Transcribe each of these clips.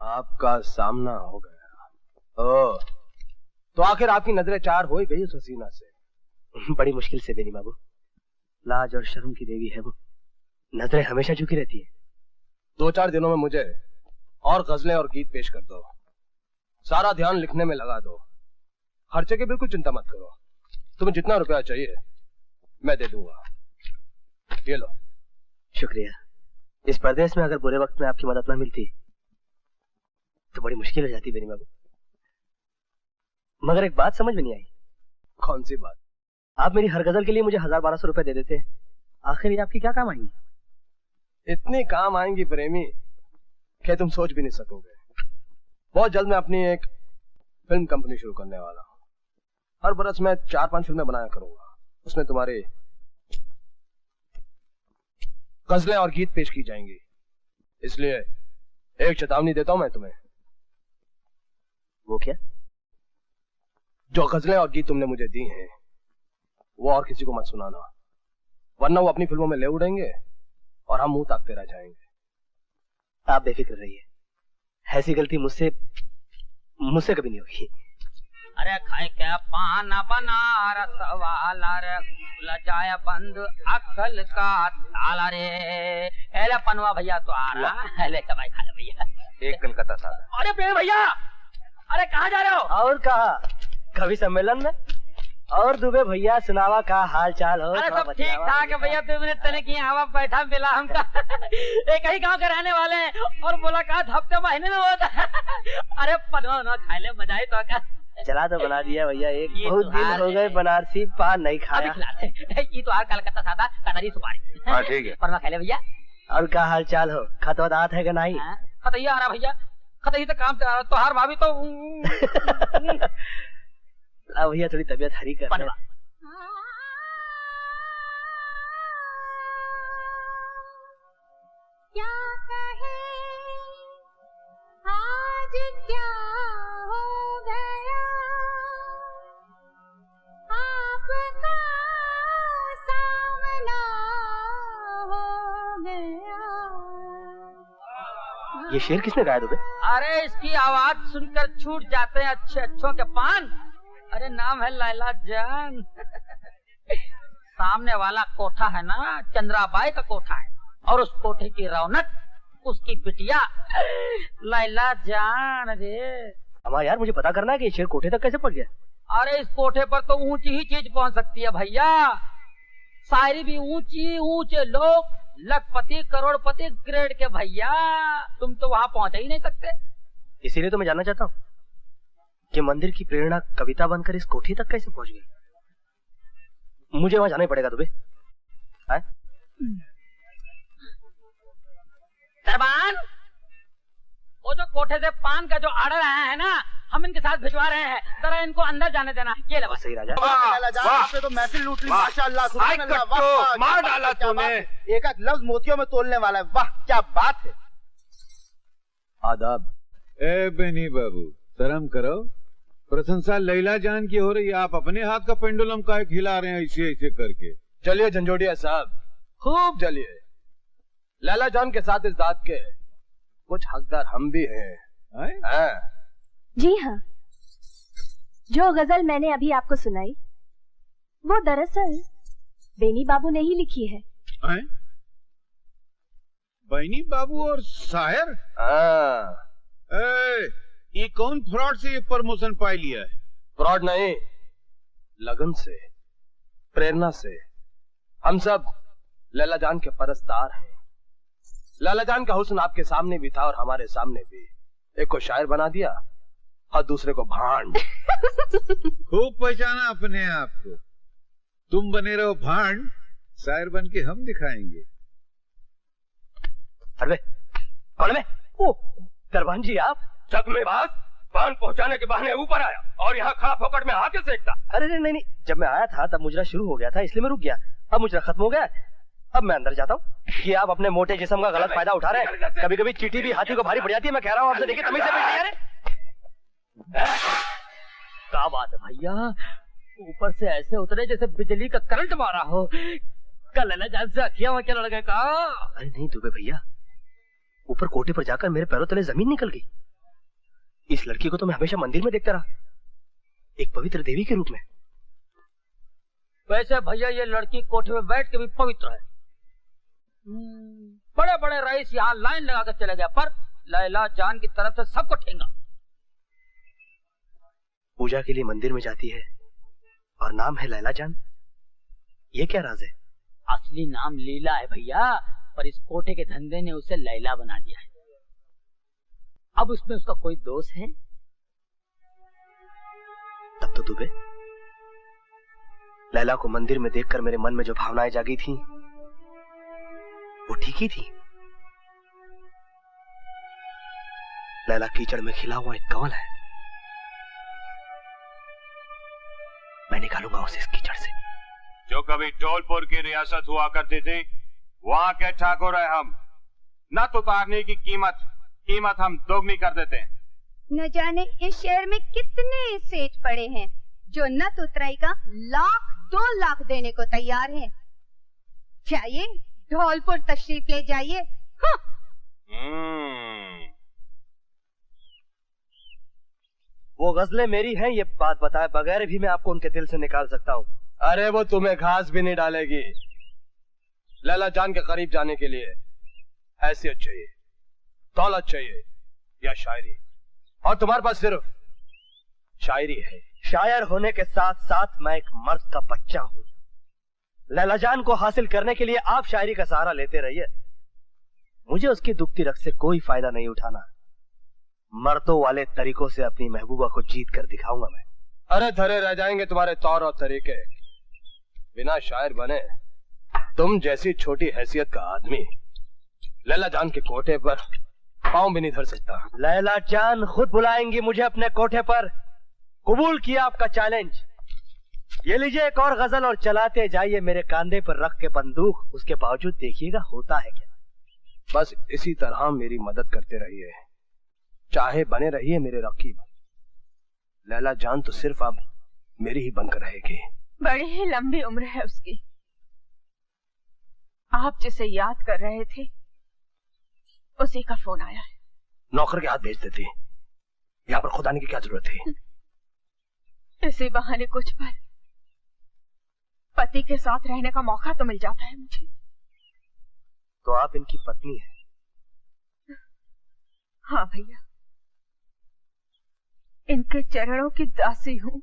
आपका सामना हो गया। ओह, तो आखिर आपकी नजरें चार हो ही गई उस हसीना से। बड़ी मुश्किल से बेनी बाबू, लाज और शर्म की देवी है वो, नजरें हमेशा झुकी रहती है। 2-4 दिनों में मुझे और गजलें और गीत पेश कर दो, सारा ध्यान लिखने में लगा दो, खर्चे की बिल्कुल चिंता मत करो। तुम्हें जितना रुपया चाहिए मैं दे दूंगा, ये लो। शुक्रिया। इस परदेश में अगर बुरे वक्त में आपकी मदद न मिलती तो बड़ी मुश्किल हो जाती बेनी बाबू। मगर एक बात समझ में नहीं आई। कौन सी बात? आप मेरी हर गजल के लिए मुझे 1000-1200 रुपए दे देते, आखिर ये आपकी क्या काम आएंगी? इतनी काम आएंगी प्रेमी कि तुम सोच भी नहीं सकोगे। बहुत जल्द मैं अपनी एक फिल्म कंपनी शुरू करने वाला हूँ। हर बरस मैं 4-5 फिल्में बनाया करूंगा, उसमें तुम्हारे गजलें और गीत पेश की जाएंगी। इसलिए एक चेतावनी देता हूं मैं तुम्हें। वो क्या? जो गजलें और गीत तुमने मुझे दी हैं वो और किसी को मत सुनाना, वरना वो अपनी फिल्मों में ले उड़ेंगे और हम मुंह ताकते रह जाएंगे। आप बेफिक्र रहिए, ऐसी गलती मुझसे कभी नहीं होगी। अरे खाए क्या पाना बनारस वाला रे, लजाया बंद अक्ल का ताला रे। एले पनवा भैया तो आ रहा, एले चबाई खा ले भैया। एक कलकत्ता सादा। अरे प्रेम भैया, अरे कहाँ जा रहे हो? और कहा, कवि सम्मेलन में। और दुबे भैया सुनावा का हाल चाल हो? अरे सब ठीक ठाक है भैया, तुमने तने की हवा बैठा मिला हमका। एक ही गांव के रहने वाले हैं और मुलाकात हफ्ते महीने में होता है। अरे पनवा ना खा ले, मजा ही तो का। चला तो बना दिया भैया, एक बहुत दिन हो गए बनारसी पान नहीं खाया। ये तो हार कलकत्ता सादा कतरी सुपारी। हाँ ठीक है। पनवा खा ले भैया। और क्या हाल चाल हो? खत वदात है कि नहीं? खतैया आ रहा भैया, खतैया तो काम आ रहा। तो हार भाभी तो भैया थोड़ी तबीयत हरी कर। क्या कहे आज क्या हो गया, आपका सामना हो गया। ये शेर किसने गाया दुबे? अरे इसकी आवाज सुनकर छूट जाते हैं अच्छे अच्छों के पान। अरे नाम है लैला जान। सामने वाला कोठा है ना, चंद्राबाई का कोठा है, और उस कोठे की रौनक उसकी बिटिया लैला जान रे। हमारा यार, मुझे पता करना है कि ये शेर कोठे तक कैसे पहुंच गया। अरे इस कोठे पर तो ऊंची ही चीज पहुंच सकती है भैया, शायरी भी ऊंची, ऊंचे लोग, लखपति करोड़पति ग्रेड के भैया, तुम तो वहां पहुंच ही नहीं सकते। इसीलिए तो मैं जानना चाहता हूँ कि मंदिर की प्रेरणा कविता बनकर इस कोठी तक कैसे पहुंच गई। मुझे वहां जाना ही पड़ेगा दुबे। सरबान, वो जो कोठे से पान का जो आर्डर आया है ना, हम इनके साथ भिजवा रहे हैं, जरा इनको अंदर जाने देना। ये ले सही राजा। आपने तो महफिल लूट ली माशाअल्लाह, सुभान अल्लाह, वाह मार डाला तूने। एक एक लफ्ज मोतियों में तोलने वाला है, वाह क्या बात है। आदाब। ए बेनी बाबू, शर्म करो, प्रशंसा लैला जान की हो रही है, आप अपने हाथ का पेंडुलम काहे खिला रहे हैं ऐसे ऐसे करके। चलिए झंझोड़िया साहब, खूब चलिए। लैला जान के साथ इस दाद के कुछ हकदार हम भी हैं। जी हाँ, जो गजल मैंने अभी आपको सुनाई वो दरअसल बेनी बाबू ने ही लिखी है। बेनी बाबू और शायर? ये कौन फ्रॉड से ये प्रमोशन पाई लिया है? फ्रॉड नहीं, लगन से, प्रेरणा से। हम सब लैला जान के परस्तार हैं। लैला जान का हुस्न आपके सामने भी था और हमारे सामने भी। एक को शायर बना दिया और दूसरे को भांड। खूब पहचाना अपने आप को। तुम बने रहो भांड, शायर बन के हम दिखाएंगे। अरे कौन है? ओ दरबान जी, आप जग में बात पान पहुंचाने के बहाने ऊपर आया और यहाँ खा फोकट में आके सेकता। अरे नहीं, जब मैं आया था तब मुजरा शुरू हो गया था, इसलिए मैं रुक गया। अब मुजरा खत्म हो गया, अब मैं अंदर जाता हूँ। कि आप अपने मोटे जिस्म का गलत फायदा उठा रहे हैं। कभी कभी चींटी भी हाथी को भारी पड़ जाती है। मैं कह रहा हूँ आपसे, देखिए तमीज से बैठिए। क्या बात है भैया, ऊपर से ऐसे उतरे जैसे बिजली का करंट मारा हो। कल लैला जान से अखियां क्या लड़ गए का? अरे नहीं दुबे भैया, ऊपर कोटे पर जाकर मेरे पैरों तले जमीन निकल गई। इस लड़की को तो मैं हमेशा मंदिर में देखता रहा, एक पवित्र देवी के रूप में। वैसे भैया ये लड़की कोठे में बैठ के भी पवित्र है। बड़े बड़े रईस यहाँ लाइन लगा कर चले गए, पर लैला जान की तरफ से सबको ठेंगा। पूजा के लिए मंदिर में जाती है और नाम है लैला जान, ये क्या राज है? असली नाम लीला है भैया, पर इस कोठे के धंधे ने उसे लैला बना दिया है। अब उसमें उसका कोई दोष है? तब तो दुबे, लैला को मंदिर में देखकर मेरे मन में जो भावनाएं जागी थी वो ठीक ही थी। लैला कीचड़ में खिला हुआ एक कमल है, मैं निकालूंगा उसे इस कीचड़ से। जो कभी धौलपुर की रियासत हुआ करती थी, वहां के ठाकुर है हम। न तो उतारने की कीमत हम दोगुनी कर देते हैं। न जाने इस शहर में कितने सेठ पड़े हैं जो नत उतराई का 1,00,000 2 लाख देने को तैयार हैं। चाहिए धौलपुर तशरीफ ले जाइए। हाँ। वो गजलें मेरी हैं, ये बात बताए बगैर भी मैं आपको उनके दिल से निकाल सकता हूँ। अरे वो तुम्हें घास भी नहीं डालेगी। लैला जान के करीब जाने के लिए हैसियत चाहिए, दौलत चाहिए या शायरी, और तुम्हारे पास सिर्फ शायरी है। शायर होने के साथ साथ मैं एक मर्द का बच्चा हूँ। लैला जान को हासिल करने के लिए आप शायरी का सहारा लेते रहिए, मुझे उसकी दुखती रग से कोई फायदा नहीं उठाना। मर्दों वाले तरीकों से अपनी महबूबा को जीत कर दिखाऊंगा मैं। अरे धरे रह जाएंगे तुम्हारे तौर और तरीके, बिना शायर बने तुम जैसी छोटी हैसियत का आदमी लैला जान के कोठे पर पांव भी नहीं धर सकता। लैला जान खुद बुलाएंगी मुझे अपने कोठे पर। कबूल किया आपका चैलेंज। ये लीजिए एक और गजल और चलाते जाइए मेरे कांधे पर रख के बंदूक। उसके बावजूद देखिएगा होता है क्या। बस इसी तरह मेरी मदद करते रहिए, चाहे बने रहिए मेरे रकीब। लैला जान तो सिर्फ अब मेरी ही बनकर रहेगी। बड़ी ही लंबी उम्र है उसकी। आप जिसे याद कर रहे थे उसी का फोन आया है। नौकर के हाथ भेज देती, यहाँ पर खुद आने की क्या जरूरत थी। इसी बहाने कुछ पर पति के साथ रहने का मौका तो मिल जाता है मुझे। तो आप इनकी पत्नी हैं? हाँ भैया, इनके चरणों की दासी हूँ,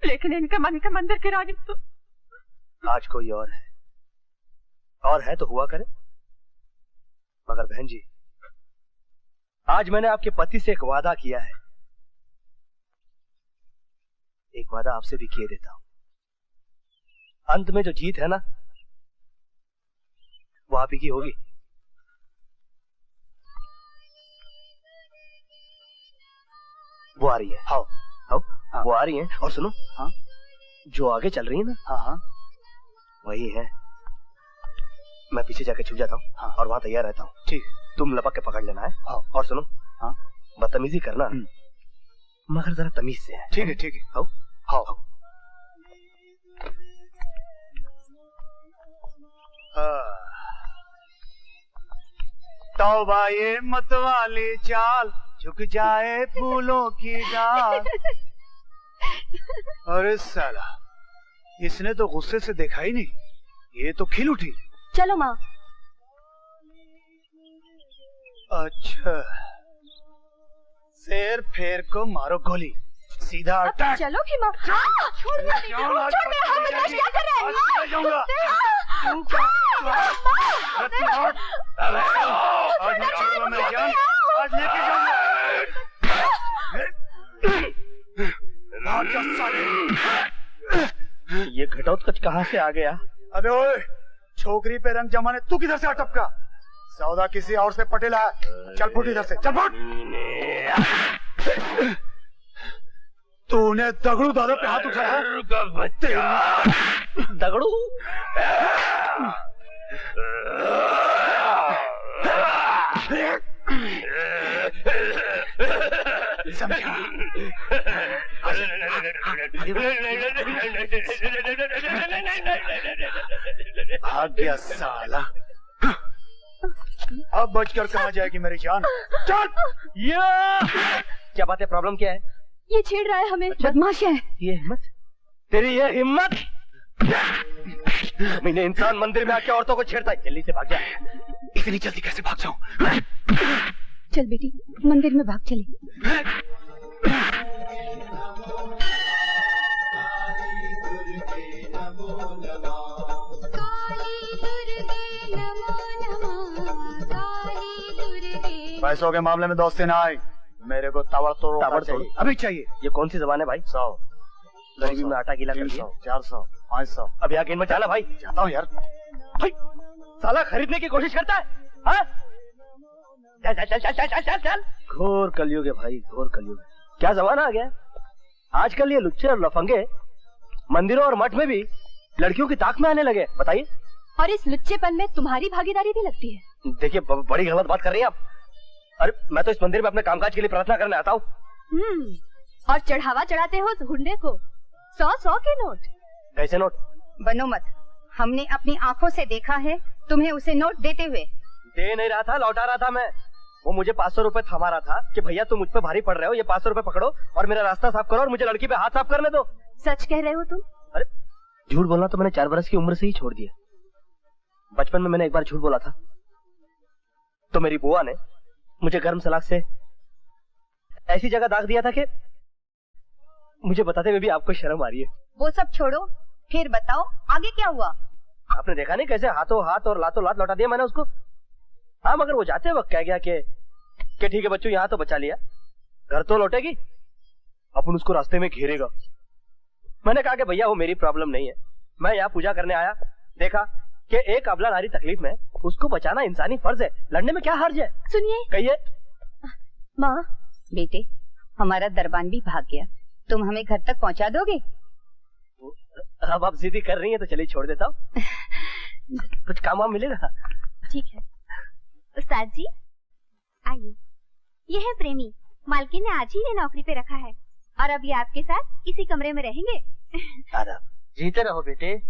लेकिन इनके मन के मंदिर की रानी तो आज कोई और है तो हुआ करे। मगर बहन जी, आज मैंने आपके पति से एक वादा किया है, एक वादा आपसे भी किए देता हूं। अंत में जो जीत है ना, वो आप ही की होगी। वो आ रही है। हाँ। वो आ रही है। और सुनो, हाँ, जो आगे चल रही है ना, हाँ, वही है। मैं पीछे जाके छुप जाता हूँ। हाँ। और वहां तैयार रहता हूँ। ठीक, तुम लपक के पकड़ लेना है। हाँ। और सुनो, हाँ, बदतमीजी करना मगर जरा तमीज से है। ठीक है, ठीक है। हाँ। तौबा ये मतवाली चाल, झुक जाए फूलों की डाल। अरे साला, इसने तो गुस्से से देखा ही नहीं, ये तो खिल उठी। चलो माँ। अच्छा, शेर फेर को मारो गोली, सीधा अटैक। चलोगी माँ? छोड़ मेरा हाथ बर्दाश्त क्या कर रहे हैं? आज निकालूंगा मैं जान, आज लेके जाऊंगा। ये घटोत्कच कहाँ से आ गया? अबे ओए, छोकरी पे रंग जमाने तू किधर से अटपका? सौदा किसी और से पटेला है। चल फुट इधर से, चल फुट। तूने दगड़ू दादा पे हाथ उठाया? दगड़ू? समझा? भाग गया साला। अब बचकर कहाँ जाएगी मेरी जान? चल। क्या बात है, प्रॉब्लम क्या है? ये छेड़ रहा है हमें। बदमाश है। ये हिम्मत, तेरी ये हिम्मत! मैंने इंसान मंदिर में आके औरतों को छेड़ता है। जल्दी से भाग जा। इतनी जल्दी कैसे भाग जाऊं? चल बेटी, मंदिर में भाग चले। पैसों के मामले में दोस्ती ना आई, मेरे को ताबड़तोड़ चाहिए। अभी चाहिए। ये कौन सी जबान है भाई? 100, गरीबी में आटा गीला कर दिया। 400, 500। अब यहाँ गेंद में चला भाई। जाता हूँ यार। भाई साला खरीदने की कोशिश करता है। हाँ? चल चल चल चल चल चल चल। घोर कलयुग है भाई, घोर कलयुग। क्या जमाना आ गया। आजकल ये लुच्चे और लफंगे मंदिरों और मठ में भी लड़कियों की ताक में आने लगे। बताइए। और इस लुच्चेपन में तुम्हारी भागीदारी भी लगती है। देखिए बड़ी गलत बात कर रही हैं आप। अरे मैं तो इस मंदिर में अपने कामकाज के लिए प्रार्थना करने आता हूँ। और चढ़ावा चढ़ाते हो उस गुंडे को 100-100 के नोट। कैसे नोट? बनो मत, हमने अपनी आंखों से देखा है तुम्हें उसे नोट देते हुए। दे नहीं रहा था, लौटा रहा था मैं। वो मुझे 500 रुपए थमा रहा था कि भैया तुम मुझ पे भारी पड़ रहे हो, ये 500 रुपए पकड़ो और मेरा रास्ता साफ करो और मुझे लड़की पे हाथ साफ करने दो। सच कह रहे हो तुम? अरे झूठ बोलना तो मैंने 4 बरस की उम्र से ही छोड़ दिया। बचपन में मैंने एक बार झूठ बोला था तो मेरी बुआ ने मुझे गर्म सलाख से ऐसी जगह दाग दिया था कि मुझे बताते हुए भी आपको शर्म आ रही है। वो सब छोड़ो, फिर बताओ आगे क्या हुआ? आपने देखा नहीं कैसे हाथों हाथ और लातों लात लौटा दिया मैंने उसको। हाँ मगर वो जाते वक्त कह गया कि ठीक है बच्चों, यहाँ तो बचा लिया, घर तो लौटेगी, अपन उसको रास्ते में घेरेगा। मैंने कहा कि भैया वो मेरी प्रॉब्लम नहीं है, मैं यहाँ पूजा करने आया, देखा कि एक अबला नारी तकलीफ में, उसको बचाना इंसानी फर्ज है, लड़ने में क्या हर्ज है? सुनिए। कहिए। माँ। बेटे, हमारा दरबान भी भाग गया, तुम हमें घर तक पहुँचा दोगे? अब आप जिद्दी कर रही हैं तो चलिए छोड़ देता हूँ। कुछ काम वाम मिलेगा? ठीक है। उस्ताद जी आइए, ये है प्रेमी, मालकिन ने आज ही इन्हें नौकरी पे रखा है और अब ये आपके साथ इसी कमरे में रहेंगे। अरे जीते रहो बेटे।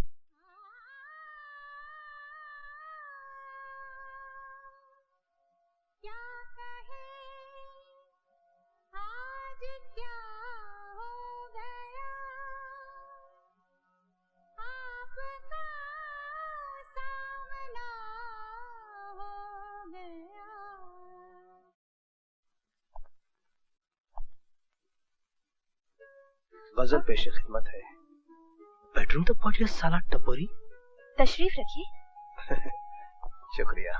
गजल पेश खिदमत है। बेडरूम तक पहुंच गया साला टपोरी। तशरीफ रखिए। शुक्रिया।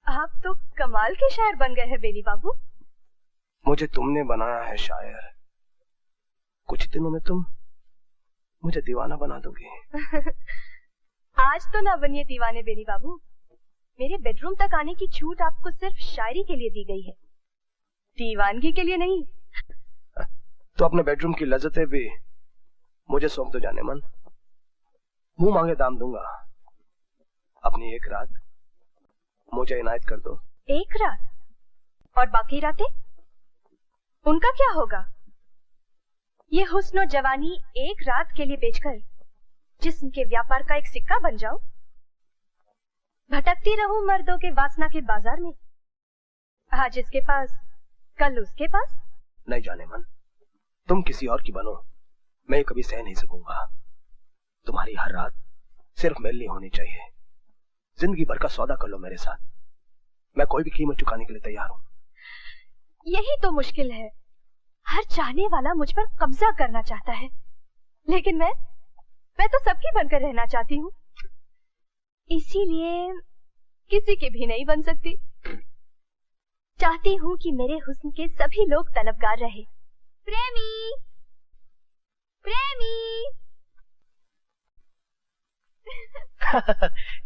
आप तो कमाल के शायर बन गए हैं बेनी बाबू। मुझे तुमने बनाया है शायर, कुछ दिनों में तुम मुझे दीवाना बना दोगे। आज तो ना बनिए दीवाने बेनी बाबू, मेरे बेडरूम तक आने की छूट आपको सिर्फ शायरी के लिए दी गई है, दीवानगी के लिए नहीं। तो अपने बेडरूम की लज्जतें भी मुझे सौंप दो जाने मन, मुंह मांगे दाम दूंगा। अपनी एक रात मुझे इनायत कर दो। एक रात? और बाकी रातें उनका क्या होगा? ये हुस्न और जवानी एक रात के लिए बेचकर जिस्म के व्यापार का एक सिक्का बन जाओ, भटकती रहूं मर्दों के वासना के बाजार में, आज इसके पास कल उसके पास। नहीं जाने मन, तुम किसी और की बनो, मैं कभी सह नहीं सकूंगा। तुम्हारी हर रात सिर्फ मेरे लिए होनी चाहिए। जिंदगी भर का सौदा कर लो मेरे साथ, मैं कोई भी कीमत चुकाने के लिए तैयार हूँ। यही तो मुश्किल है, हर चाहने वाला मुझ पर कब्जा करना चाहता है, लेकिन मैं तो सबकी बनकर रहना चाहती हूँ, इसीलिए किसी के भी नहीं बन सकती। चाहती हूँ कि मेरे हुस्न के सभी लोग तलबगार रहे। प्रेमी, प्रेमी।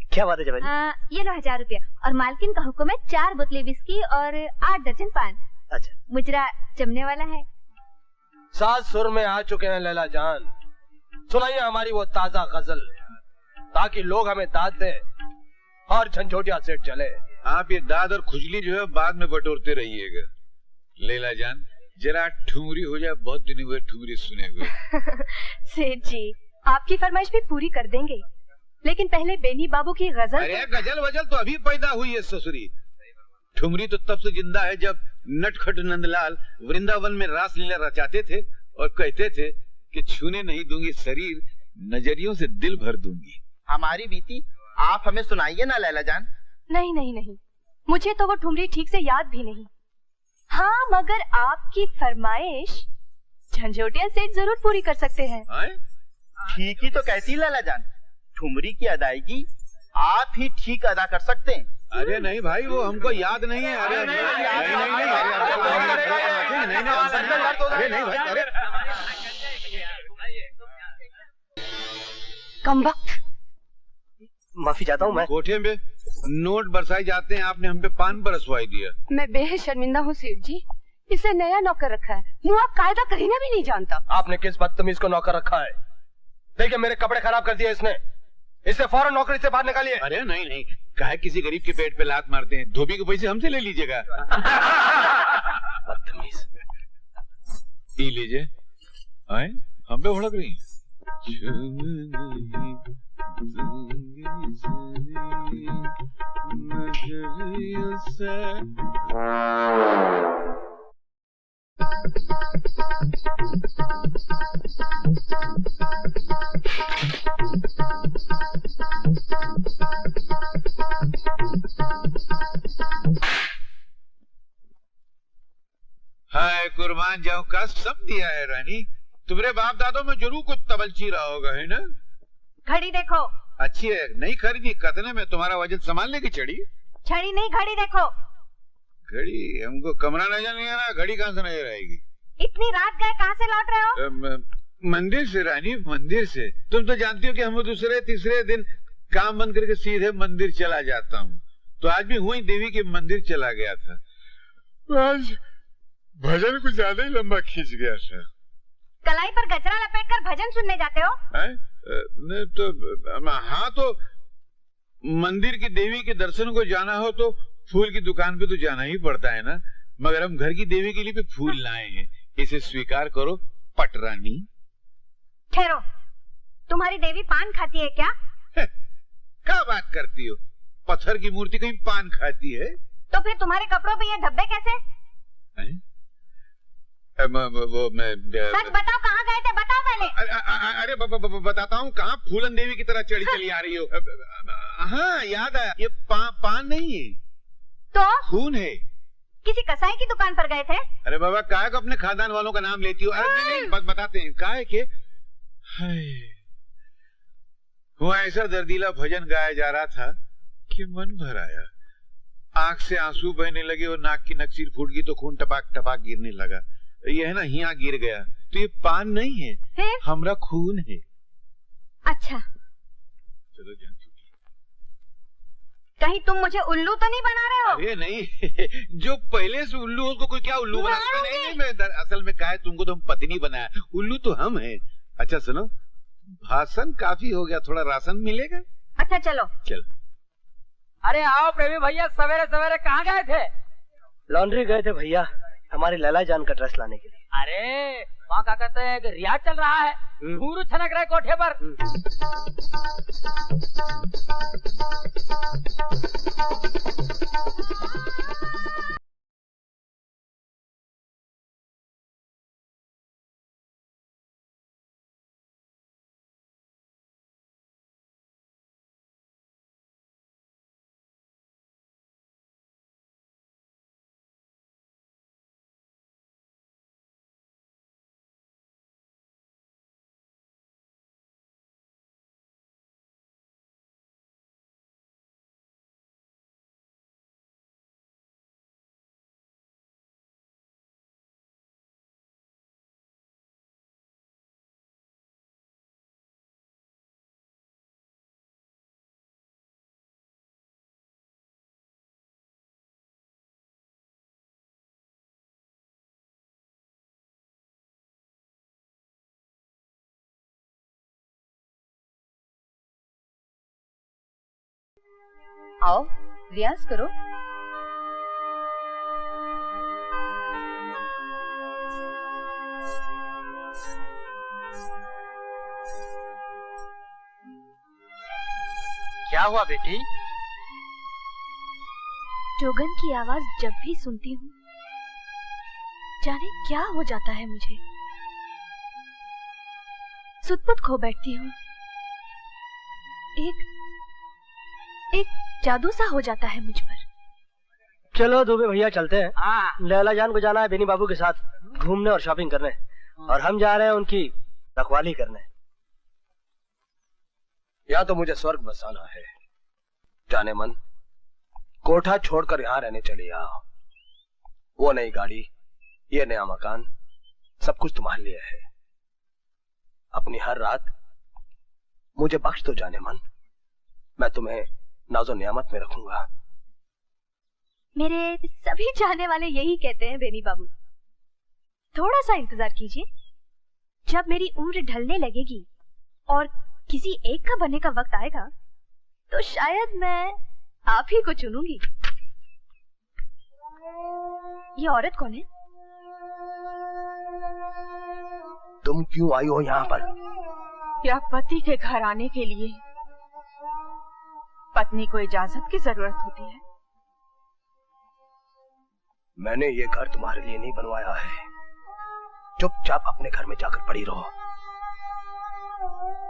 क्या बात है जवानी? ये लो 1000 रुपया और मालकिन का हुक्म है 4 बोतलें विस्की और 8 दर्जन पान। अच्छा। मुजरा जमने वाला है। 7 सुर में आ चुके हैं लैला जान, सुनाइए हमारी वो ताजा गजल, ताकि लोग हमें दाद दें और झंझोटिया सेठ चले। आप ये दाद और खुजली जो है बाद में बटोरते रहिएगा। लैला जान, जरा ठुमरी हो जाए, बहुत दिन हुए ठुमरी सुने हुए। सेठ जी, आपकी फरमाइश भी पूरी कर देंगे, लेकिन पहले बेनी बाबू की गजल। अरे गजल वजल तो अभी पैदा हुई है ससुरी। ठुमरी तो तब से जिंदा है जब नटखट नंदलाल वृंदावन में रासलीला रचाते थे और कहते थे कि छूने नहीं दूंगी शरीर, नजरियों से दिल भर दूंगी। हमारी बीती आप हमें सुनाइए ना लैला जान। नहीं नहीं नहीं, मुझे तो वो ठुमरी ठीक से याद भी नहीं। हाँ, मगर आपकी फरमाइश झंझोटिया सेठ जरूर पूरी कर सकते हैं। ठीक ही तो कहती लैला जान, ठुमरी की अदायगी आप ही ठीक अदा कर सकते हैं। अरे नहीं भाई, वो हमको याद नहीं है। अरे नहीं भाई, अरे कम वक्त। माफी चाहता हूँ मैं। कोठे में नोट बरसाए जाते हैं, आपने हम पे पान बरसवाई दिया। मैं बेहद शर्मिंदा हूँ सेठ जी, इसे नया नौकर रखा है, मुँह आप कायदा करीना भी नहीं जानता। आपने किस बदतमीज को नौकर रखा है? देखिए मेरे कपड़े खराब कर दिए इसने, इसे फौरन नौकरी से बाहर निकालिए। अरे नहीं नहीं, काहे किसी गरीब के पेट पे लात मारते हैं? धोबी के पैसे हमसे ले लीजिएगा। बदतमीज। पी लीजिए। आए, हम पे भड़क रही हैं। हाय कुर्बान जाऊं का सब दिया है रानी। तुम्हारे बाप दादों में जरूर कुछ तबलची रहा होगा, है ना? घड़ी देखो। अच्छी है, नहीं खरीदी, कतने में तुम्हारा वजन संभालने की चढ़ी। छड़ी नहीं, घड़ी देखो। घड़ी? हमको कमरा नजर नहीं आ रहा, घड़ी कहाँ से नजर आएगी? इतनी रात गए, कहाँ से लौट रहे हो? मंदिर से रानी, मंदिर से। तुम तो जानती हो कि हम दूसरे तीसरे दिन काम बंद करके सीधे मंदिर चला जाता हूँ। तो आज भी हुई देवी के मंदिर चला गया था। आज भजन कुछ ज्यादा ही लंबा खींच गया था। कलाई पर गजरा लपेटकर भजन सुनने जाते हो? नहीं तो हाँ, तो मंदिर की देवी के दर्शन को जाना हो तो फूल की दुकान पे तो जाना ही पड़ता है ना। मगर हम घर की देवी के लिए भी फूल लाए हैं, इसे स्वीकार करो पटरानी। ठहरो, तुम्हारी देवी पान खाती है क्या? क्या बात करती हो? पत्थर की मूर्ति कहीं पान खाती है? तो फिर तुम्हारे कपड़ों पे ये धब्बे कैसे? सच बताओ, कहाँ गए थे? बताओ पहले। अरे बताता हूँ, कहाँ फूलन देवी की तरह चढ़ी चली आ रही हो। हाँ याद आया, ये पान नहीं है तो खून है। किसी कसाई की दुकान पर गए थे? अरे बाबा, काहे को अपने खानदान वालों का नाम लेती हो? अरे नहीं, बताते हैं काहे के। वहाँ ऐसा दर्दीला भजन गाया जा रहा था कि मन भर आया। आंख से आंसू बहने लगे और नाक की नक्सीर फूट गई तो खून टपाक टपाक गिरने लगा। ये है ना, यहाँ गिर गया। तो ये पान नहीं है, हमरा खून है। अच्छा, चलो जान। कहीं तुम मुझे उल्लू तो नहीं बना रहे हो? अरे नहीं, जो पहले से उल्लू हो उसको कोई क्या उल्लू बना? नहीं, मैं असल में क्या है, तुमको तो हम पत्नी बनाया, उल्लू तो हम हैं। अच्छा सुनो, भाषण काफी हो गया, थोड़ा राशन मिलेगा? अच्छा चलो। चलो। अरे आओ प्रेमी भैया, सवेरे सवेरे कहाँ गए थे? लॉन्ड्री गए थे भैया, हमारी लैला जान का ड्रेस लाने के लिए। अरे वहाँ क्या कहते हैं कि रियाज चल रहा है, घूरू छनक रहे कोठे पर। आओ रियाज करो। क्या हुआ बेटी? जोगन की आवाज जब भी सुनती हूँ जाने क्या हो जाता है मुझे। सुध-बुध खो बैठती हूँ। एक जादू सा हो जाता है मुझ पर। चलो दुबे भैया चलते हैं। हाँ। लैला जान को जाना है बेनी बाबू के साथ घूमने और शॉपिंग करने, और हम जा रहे हैं उनकी रखवाली करने। या तो मुझे स्वर्ग बसाना है, जाने मन कोठा छोड़कर यहाँ रहने चले आओ। वो नई गाड़ी, ये नया मकान, सब कुछ तुम्हारे लिए है। अपनी हर रात मुझे बख्श दो जाने मन, मैं तुम्हें नाज़ो नियामत में रखूंगा। मेरे सभी चाहने वाले यही कहते हैं बेनी बाबू। थोड़ा सा इंतजार कीजिए, जब मेरी उम्र ढलने लगेगी और किसी एक का बनने का वक्त आएगा तो शायद मैं आप ही को चुनूंगी। ये औरत कौन है? तुम क्यों आई हो यहाँ पर? क्या पति के घर आने के लिए पत्नी को इजाजत की जरूरत होती है? मैंने ये घर तुम्हारे लिए नहीं बनवाया है। चुपचाप अपने घर में जाकर पड़ी रहो।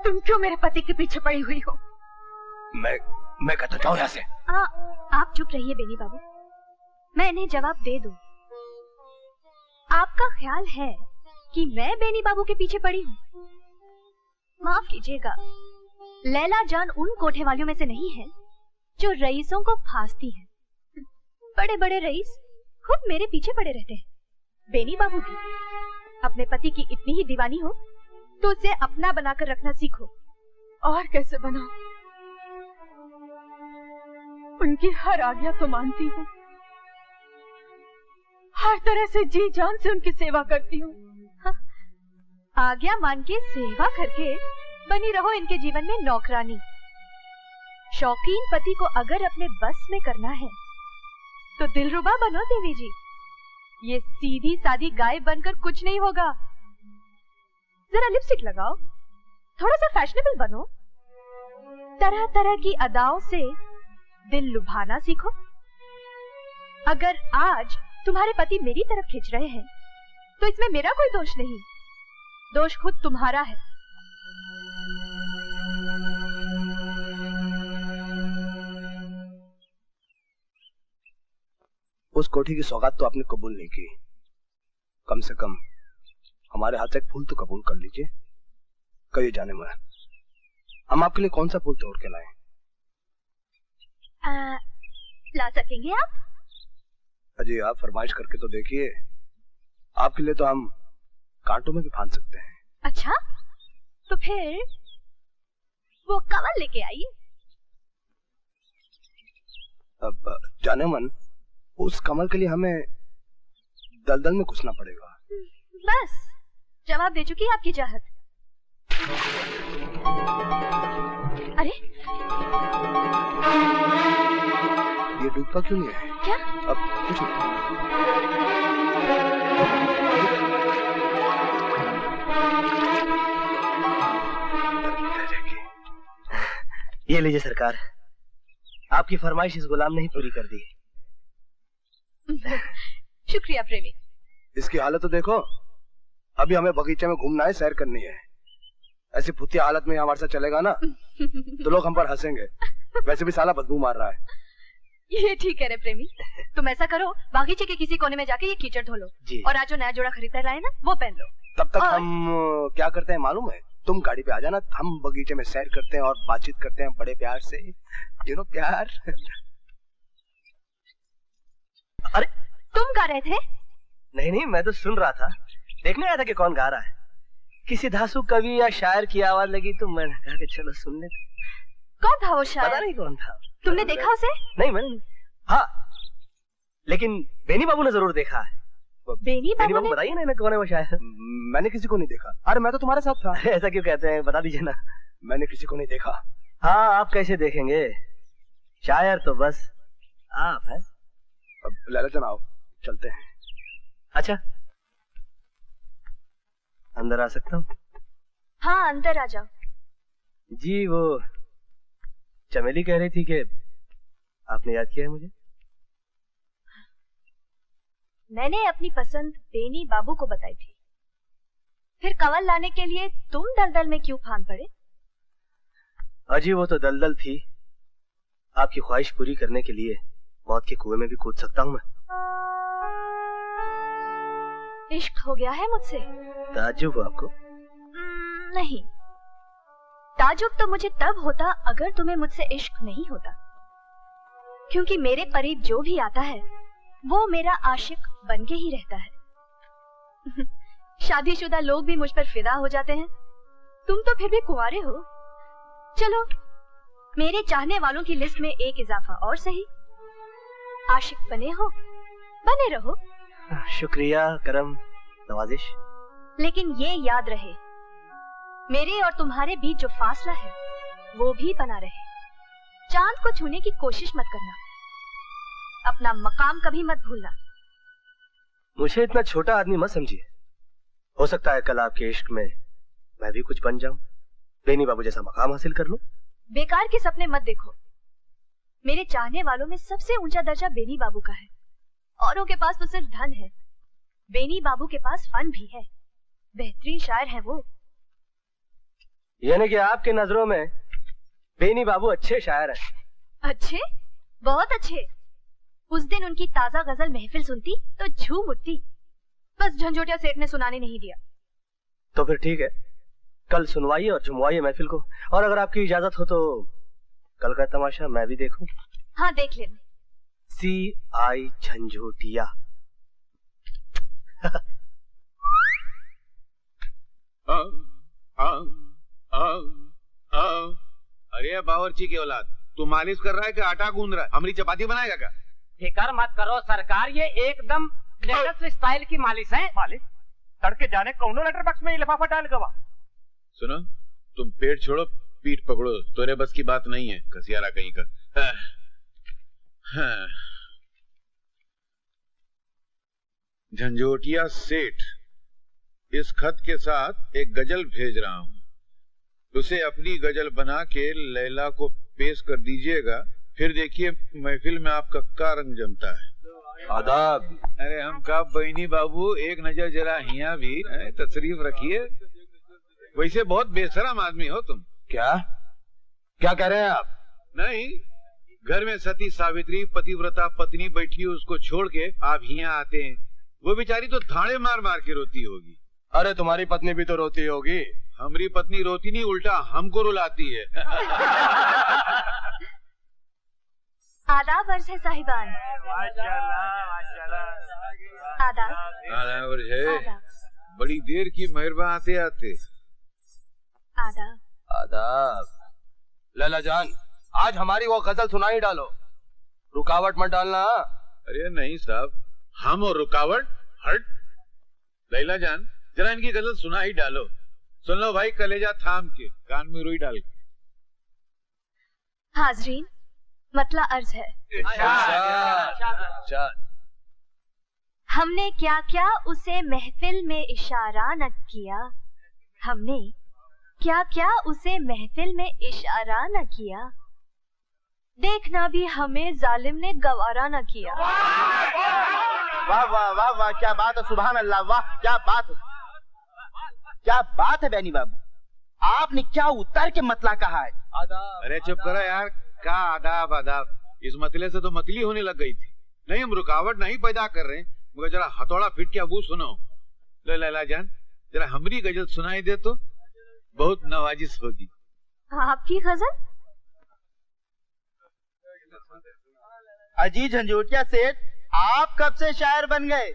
तुम क्यों मेरे पति के पीछे पड़ी हुई हो? मैं कहता जाऊं यहाँ से। आप चुप रहिए बेनी बाबू, मैं इन्हें जवाब दे दूं। आपका ख्याल है कि मैं बेनी बाबू के पीछे पड़ी हूँ? माफ कीजिएगा, लैला जान उन कोठे वालियों में से नहीं है जो रईसों को फांसती है। बड़े बड़े रईस खुद मेरे पीछे पड़े रहते हैं। बेनी बाबू भी अपने पति की इतनी ही दीवानी हो तो उसे अपना बनाकर रखना सीखो। और कैसे बनाओ? उनकी हर आज्ञा तो मानती हूँ, हर तरह से जी जान से उनकी सेवा करती हूँ। आज्ञा मान के सेवा करके बनी रहो इनके जीवन में नौकरानी। शौकीन पति को अगर अपने बस में करना है तो दिलरुबा बनो देवी जी। ये सीधी सादी गाय बनकर कुछ नहीं होगा। जरा लिपस्टिक लगाओ, थोड़ा सा फैशनेबल बनो, तरह तरह की अदाओं से दिल लुभाना सीखो। अगर आज तुम्हारे पति मेरी तरफ खींच रहे हैं तो इसमें मेरा कोई दोष नहीं, दोष खुद तुम्हारा है। उस कोठी की सौगात तो आपने कबूल नहीं की, कम से कम हमारे हाथ से एक फूल तो कबूल कर लीजिए। कहिए जाने मन, हम आपके लिए कौन सा फूल तोड़ के लाएं? ला सकेंगे आप? अजी आप फरमाइश करके तो देखिए, आपके लिए तो हम कांटों में भी फांद सकते हैं। अच्छा, तो फिर वो कमल लेके आइए। अब जाने मन, उस कमल के लिए हमें दलदल में घुसना पड़ेगा। बस जवाब दे चुकी है आपकी चाहत। अरे ये डूबता क्यों नहीं है? क्या? अब कुछ नहीं। ये लीजिए सरकार, आपकी फरमाइश इस गुलाम ने ही पूरी कर दी। शुक्रिया प्रेमी। इसकी हालत तो देखो, अभी हमें बगीचे में घूमना है, सैर करनी है। ऐसी भूतिया हालत में हमारे साथ चलेगा ना तो लोग हम पर हंसेंगे। वैसे भी साला बदबू मार रहा है। ये ठीक है रे प्रेमी, तुम ऐसा करो, बागीचे के किसी कोने में जाके ये कीचड़ धो लो और आज जो नया जोड़ा खरीदकर लाए ना वो पहन लो। तब तक हम क्या करते हैं मालूम है? तुम गाड़ी पे आ जाना, हम बगीचे में सैर करते हैं और बातचीत करते हैं बड़े प्यार से। यू नो प्यार। अरे तुम गा रहे थे? नहीं, मैं तो सुन रहा था, देखने आया था कि कौन गा रहा है। किसी धांसू कवि या शायर की आवाज लगी तो मैंने कहा कि चलो सुन लेते। कौन था वो शायर? पता नहीं कौन था। तुमने देखा उसे? नहीं मैंने नहीं। हाँ, लेकिन बेनी बाबू ने जरूर देखा है। बेनी बाबू बताइए ना कौन है वो शायर। मैंने किसी को नहीं देखा। अरे मैं तो तुम्हारे साथ था। ऐसा क्यों कहते हैं, बता दीजिए ना। मैंने किसी को नहीं देखा। हाँ, आप कैसे देखेंगे, शायर तो बस आप है। अब लैला जान आओ, चलते हैं। अच्छा, अंदर आ सकता हूँ? हाँ अंदर आ जाओ। जी वो चमेली कह रही थी कि आपने याद किया है मुझे। मैंने अपनी पसंद बेनी बाबू को बताई थी, फिर कंवल लाने के लिए तुम दलदल में क्यों फांद पड़े? अजी वो तो दलदल थी, आपकी ख्वाहिश पूरी करने के लिए मौत के कुएं में भी कूद सकता हूँ मैं। इश्क हो गया है मुझसे? ताज्जुब हो आपको? नहीं, ताज्जुब तो मुझे तब होता अगर तुम्हें मुझसे इश्क नहीं होता, क्योंकि मेरे करीब जो भी आता है वो मेरा आशिक बन के ही रहता है। शादीशुदा लोग भी मुझ पर फिदा हो जाते हैं, तुम तो फिर भी कुंवारे हो। चलो मेरे चाहने वालों की लिस्ट में एक इजाफा और सही। आशिक बने हो, बने रहो। शुक्रिया, करम, नवाजिश। लेकिन ये याद रहे, मेरे और तुम्हारे बीच जो फासला है वो भी बना रहे। चांद को छूने की कोशिश मत करना, अपना मकाम कभी मत भूलना। मुझे इतना छोटा आदमी मत समझिए, हो सकता है कल आपके इश्क में मैं भी कुछ बन जाऊं, बेनी बाबू जैसा मकाम हासिल कर लूं। बेकार के सपने मत देखो, मेरे चाहने वालों में सबसे ऊंचा दर्जा बेनी बाबू का है। औरों के पास तो सिर्फ धन है, बेनी बाबू के पास फन भी है, बेहतरीन शायर है वो। यानी कि आपके नजरों में बेनी बाबू अच्छे शायर हैं? अच्छे, बहुत अच्छे। उस दिन उनकी ताजा गजल महफिल सुनती तो झूम उठती, बस झंझोटिया सेठ ने सुनाने नहीं दिया। तो फिर ठीक है, कल सुनवाइए और झुमवाइए महफिल को, और अगर आपकी इजाजत हो तो कल का तमाशा मैं भी देखूं। हाँ देख लेना। CI झंझोटिया। अरे बावर्ची की औलाद, तू मालिश कर रहा है कि आटा गूंद रहा है? हमारी चपाती बनाएगा क्या? फिकर मत करो सरकार, ये एकदम लेटेस्ट स्टाइल की मालिश है। मालिश तड़के जाने कौनो लेटर बॉक्स में लिफाफा डाल गवा। सुनो, तुम पेट छोड़ो पीठ पकड़ो, तोरे बस की बात नहीं है, कसियारा कहीं का। झंझोटिया सेठ, इस खत के साथ एक गजल भेज रहा हूँ, उसे अपनी गजल बना के लैला को पेश कर दीजिएगा, फिर देखिए महफिल में आपका क्या रंग जमता है। आदाब। अरे हम कब बहनी बाबू, एक नजर जरा हिया भी तशरीफ रखिए। वैसे बहुत बेशरम आदमी हो तुम। क्या क्या कह रहे हैं आप? नहीं, घर में सती सावित्री पतिव्रता पत्नी बैठी है, उसको छोड़ के आप यहाँ आते हैं, वो बेचारी तो थाने मार मार के रोती होगी। अरे तुम्हारी पत्नी भी तो रोती होगी। हमारी पत्नी रोती नहीं, उल्टा हमको रुलाती है। आदाब अर्ज है साहिबान। आदाब। आदाब अर्ज है। बड़ी देर की मेहरबान आते आते। आदाब। आदाब। लैला जान, आज हमारी वो गजल सुनाई डालो, रुकावट मत डालना। अरे नहीं साहब, हम और रुकावट? हट। लैला जान, जरा इनकी गजल सुना ही डालो। सुन लो भाई, कलेजा थाम के, कान में रुई डाल के। हाजरीन, मतला अर्ज है। हमने क्या क्या उसे महफिल में इशारा न किया, हमने क्या क्या उसे महफिल में इशारा न किया, देखना भी हमें जालिम ने गवारा न किया। वाह वाह वाह वाह, क्या बात है, सुभान अल्लाह, वाह क्या बात है, क्या बात है बेनी बाबू, आपने क्या उतर के मतला कहा है। अरे चुप करो यार, क्या आदाब आदाब, इस मतले से तो मतली होने लग गई थी। नहीं, हम रुकावट नहीं पैदा कर रहे, मगर जरा हथौड़ा फिट के अबू सुनो। ले लैला जान, जरा हमारी गजल सुनाई दे तो बहुत नवाजिश होगी। आपकी गजल? अजी झंझोटिया सेठ, आप कब से शायर बन गए?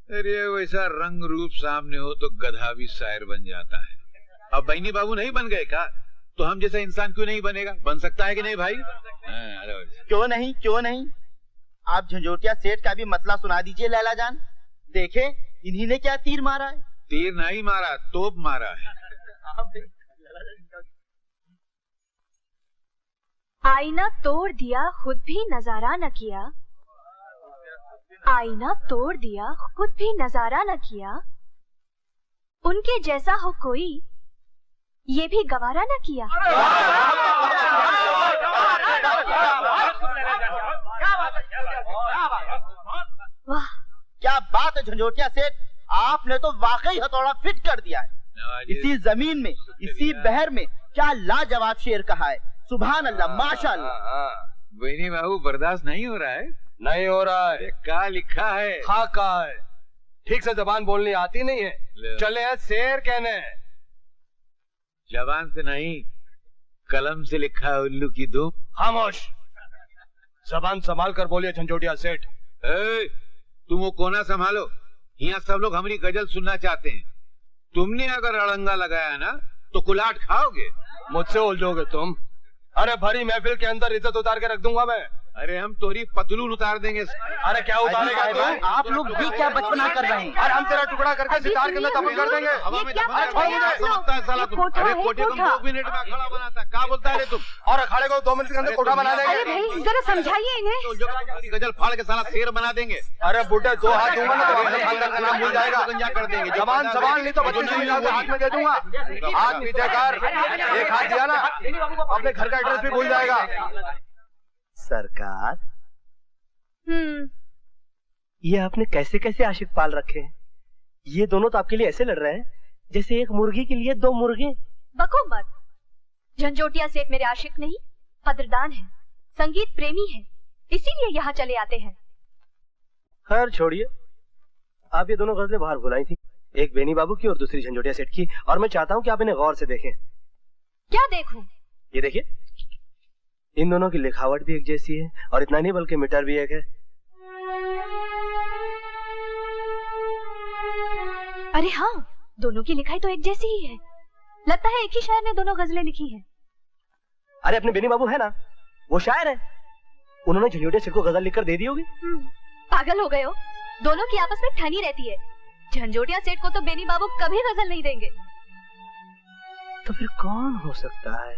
अरे वैसा रंग रूप सामने हो तो गधा भी शायर बन जाता है। अब बहनी बाबू नहीं बन गए का, तो हम जैसा इंसान क्यों नहीं बनेगा? बन सकता है कि नहीं भाई? क्यों नहीं, क्यों नहीं। आप झंझोटिया सेठ का भी मतला सुना दीजिए लैला जान, देखे इन्हीं ने क्या तीर मारा है। तीर नहीं मारा, तोप मारा है। आईना तोड़ दिया खुद भी नजारा न किया, आईना तोड़ दिया खुद भी नजारा न किया, उनके जैसा हो कोई ये भी गवारा न किया। वाह, क्या बात है झंझोटिया सेठ, आपने तो वाकई हथौड़ा फिट कर दिया है। इसी जमीन में, इसी बहर में क्या लाजवाब शेर कहा है। सुभान अल्लाह, माशाअल्लाह। बेनी बाबू बर्दाश्त नहीं हो रहा है? नहीं हो रहा है। क्या लिखा है? हाँ कहा है, ठीक से जबान बोलनी आती नहीं है, चले हैं शेर कहने। जबान से नहीं, कलम से लिखा है उल्लू की धूप। खामोश, जबान संभाल कर बोलिए झंझोटिया सेठ। तुम वो कोना संभालो, यहाँ सब लोग हमारी गजल सुनना चाहते हैं। तुमने अगर अड़ंगा लगाया ना तो कुलाट खाओगे। मुझसे उलझोगे तुम? अरे भरी महफिल के अंदर इज्जत उतार के रख दूंगा मैं। अरे हम तोरी पतलून उतार देंगे। अरे क्या उतारेगा तू? आप लोग भी क्या बचपना कर रहे हैं? अरे हम तेरा टुकड़ा करके सितार के अंदर दफन कर देंगे। हवा में समझता है साला तुम। अरे कोठे को 2 मिनट में अखाड़ा बनाता है, क्या बोलता है तुम? और अखाड़े को 2 मिनट के अंदर कोठा बना देंगे। अरे भाई जरा समझाइए इन्हें। गजल फाड़ के साला शेर बना देंगे। अरे बुढ़े 2 हाथ दूंगा ना तो अपने खानदान का नाम भूल जाएगा। गंजा कर देंगे। जबान संभाल नहीं तो हाथ में दे दूंगा। हाथ नीचे कर, एक हाथ दिया ना अपने घर का एड्रेस भी भूल जाएगा। सरकार, ये आपने कैसे कैसे आशिक पाल रखे हैं? ये दोनों तो आपके लिए ऐसे लड़ रहे हैं जैसे एक मुर्गी के लिए 2 मुर्गे। बको मत, झंझोटिया सेठ मेरे आशिक नहीं, कदरदान है, संगीत प्रेमी है, इसीलिए यहाँ चले आते हैं। खैर छोड़िए, आप ये दोनों गजलें बाहर बुलाई थी, एक बेनी बाबू की और दूसरी झंझोटिया सेठ की, और मैं चाहता हूँ कि आप इन्हें गौर से देखें। क्या देखूं? ये देखिए, इन दोनों की लिखावट भी एक जैसी है, और इतना नहीं बल्कि मीटर भी एक है। अरे हाँ, दोनों की लिखाई तो एक जैसी ही है। लगता है एक ही शायर ने दोनों गजलें लिखी हैं। अरे अपने बेनी बाबू है ना, वो शायर है, उन्होंने झंझोटिया सेठ को गजल लिखकर दे दी होगी। पागल हो गए हो? दोनों की आपस में ठनी रहती है। झंझोटिया सेठ को तो बेनी बाबू कभी गजल नहीं देंगे। तो फिर कौन हो सकता है?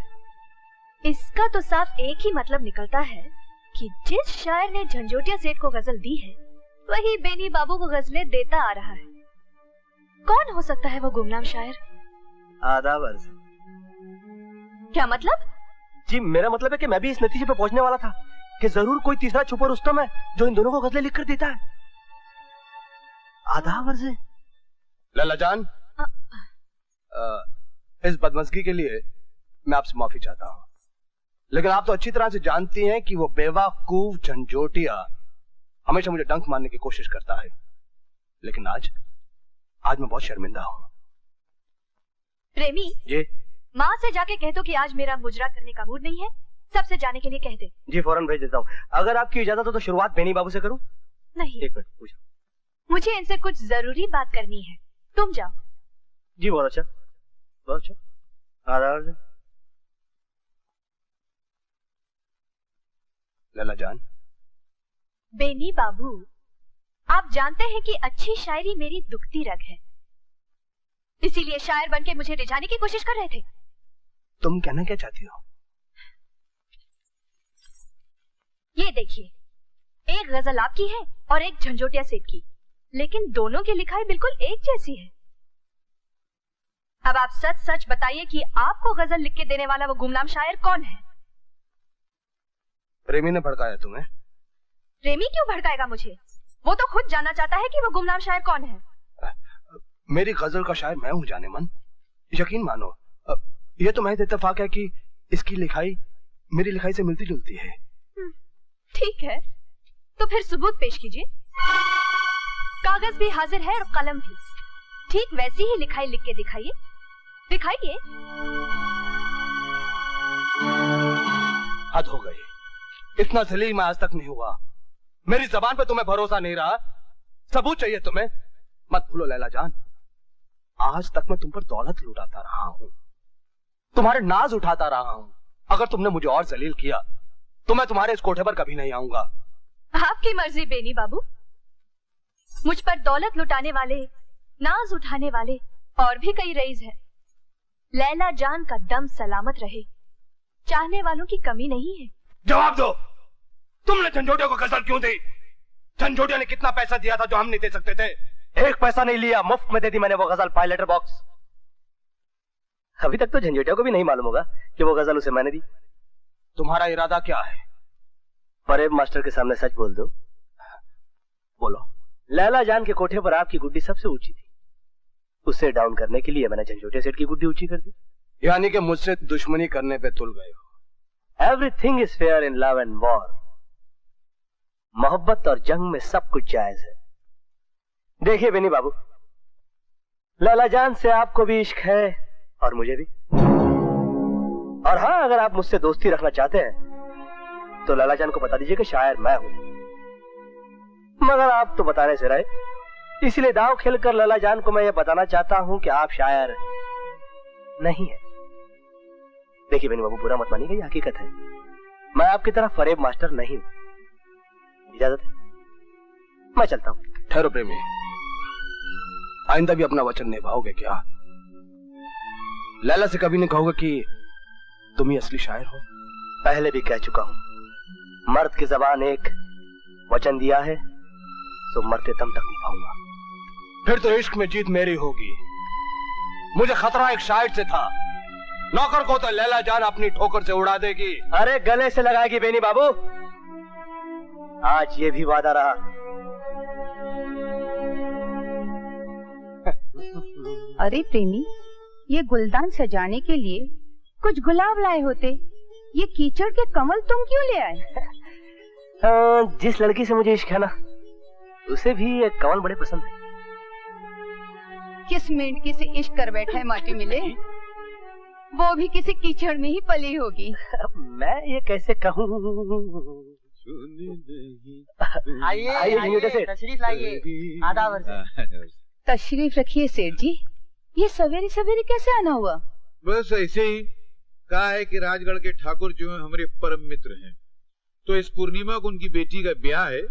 इसका तो साफ एक ही मतलब निकलता है कि जिस शायर ने झंझोटिया सेठ को गजल दी है वही बेनी बाबू को गजलें देता आ रहा है। कौन हो सकता है वो गुमनाम शायर? आदाब अर्ज़। क्या मतलब? जी मेरा मतलब है कि मैं भी इस नतीजे पे पहुंचने वाला था कि जरूर कोई तीसरा छुपा रुस्तम है जो इन दोनों को गजलें लिखकर देता है। आदाब अर्ज़। लल्ला जान, इस बदमज़गी के लिए मैं आपसे माफी चाहता हूँ, लेकिन आप तो अच्छी तरह से जानती हैं कि वो बेवकूफ झंझोटिया हमेशा मुझे डंक मारने की कोशिश करता है। लेकिन आज मैं बहुत शर्मिंदा हूँ। प्रेमी जी, माँ से जाके कह दो कि आज मेरा मुजरा करने का मूड नहीं है, सबसे जाने के लिए कह दे। जी फौरन भेज देता हूँ। अगर आपकी इजाजत हो तो शुरुआत बेनी बाबू से करूँ? नहीं, एक मिनट पूछो। मुझे इनसे कुछ जरूरी बात करनी है, तुम जाओ। जी बहुत अच्छा, बहुत अच्छा। आदाब। लल्ला जान। बेनी बाबू, आप जानते हैं कि अच्छी शायरी मेरी दुखती रग है, इसीलिए शायर बनके मुझे रिझाने की कोशिश कर रहे थे। तुम कहना क्या चाहती हो? ये देखिए, एक गजल आपकी है और एक झंझोटिया सेठ की, लेकिन दोनों की लिखाई बिल्कुल एक जैसी है। अब आप सच सच बताइए कि आपको गजल लिख के देने वाला वो गुमनाम शायर कौन है? प्रेमी ने भड़काया तुम्हें? प्रेमी क्यों भड़काएगा मुझे? वो तो खुद जानना चाहता है कि वो गुमनाम शायर कौन है। मेरी गजल का शायर मैं हूँ जाने मन, यकीन मानो। ये तो महज इत्तेफाक है कि इसकी लिखाई मेरी लिखाई से मिलती जुलती है। ठीक है, तो फिर सबूत पेश कीजिए। कागज भी हाजिर है और कलम भी, ठीक वैसी ही लिखाई लिख के दिखाइए, दिखाइए। हद हो गई, इतना जलील मैं आज तक नहीं हुआ। मेरी जबान पे तुम्हें भरोसा नहीं रहा, सबूत चाहिए तुम्हें। मत भूलो लैला जान, आज तक मैं तुम पर दौलत लुटाता रहा हूं, तुम्हारे नाज उठाता रहा हूं। अगर तुमने मुझे और जलील किया तो मैं तुम्हारे इस कोठे पर कभी नहीं आऊंगा। आपकी मर्जी बेनी बाबू। मुझ पर दौलत लुटाने वाले, नाज उठाने वाले और भी कई रईस हैं। लैला जान का दम सलामत रहे, चाहने वालों की कमी नहीं है। जवाब दो, तुमने झंझोटिया को गजल क्यों दी? झंझोटिया ने कितना पैसा दिया था जो हम नहीं दे सकते थे? 1 पैसा नहीं लिया, मुफ्त में दे दी मैंने वो गजल, पाई लेटर बॉक्स। अभी तक तो झंझोटिया को भी नहीं मालूम होगा कि वो गजल उसे मैंने दी। तुम्हारा इरादा क्या है? फरेब मास्टर के सामने सच बोल दो। बोलो। लैला जान के कोठे पर आपकी गुड्डी सबसे ऊंची थी, उसे डाउन करने के लिए मैंने झंझोटे सेठ की गुड्डी ऊंची कर दी। यानी कि मुझसे दुश्मनी करने पे तुल गए हो। Everything is fair in love and war. मोहब्बत और जंग में सब कुछ जायज है। देखिए बेनी बाबू, लैला जान से आपको भी इश्क है और मुझे भी। और हाँ, अगर आप मुझसे दोस्ती रखना चाहते हैं तो लैला जान को बता दीजिए कि शायर मैं हूं। मगर आप तो बताने से रहे, इसलिए दांव खेलकर लैला जान को मैं ये बताना चाहता हूं कि आप शायर नहीं है। देखिए बेनी बाबू, बुरा मत मानिएगा, ये हकीकत है। मैं आपकी तरह फरेब मास्टर नहीं हूं। इजाजत है, मैं चलता हूं। ठहरो प्रेमी, आइंदा भी अपना वचन निभाओगे क्या? लैला से कभी नहीं कहोगे कि तुम ही असली शायर हो? पहले भी कह चुका हूं, मर्द की जबान एक, वचन दिया है सो मरते दम तक निभाऊंगा। फिर तो इश्क में जीत मेरी होगी। मुझे खतरा एक शायर से था, नौकर को तो लैला जान अपनी ठोकर से उड़ा देगी। अरे गले से लगाएगी बेनी बाबू, आज ये भी वादा रहा। अरे प्रेमी, ये गुलदान सजाने के लिए कुछ गुलाब लाए होते, ये कीचड़ के कमल तुम क्यों ले आए? जिस लड़की से मुझे इश्क है ना, उसे भी ये कमल बड़े पसंद है। किस मेंढकी से इश्क कर बैठा है माटी मिले, वो भी किसी कीचड़ में ही पली होगी। मैं ये कैसे कहूँ? आइए, तशरीफ लाइए। आदाब। तशरीफ रखिए सेठ जी। ये सवेरे सवेरे कैसे आना हुआ? बस ऐसे ही कहा है कि राजगढ़ के ठाकुर जो है हमारे परम मित्र हैं, तो इस पूर्णिमा को उनकी बेटी का ब्याह है,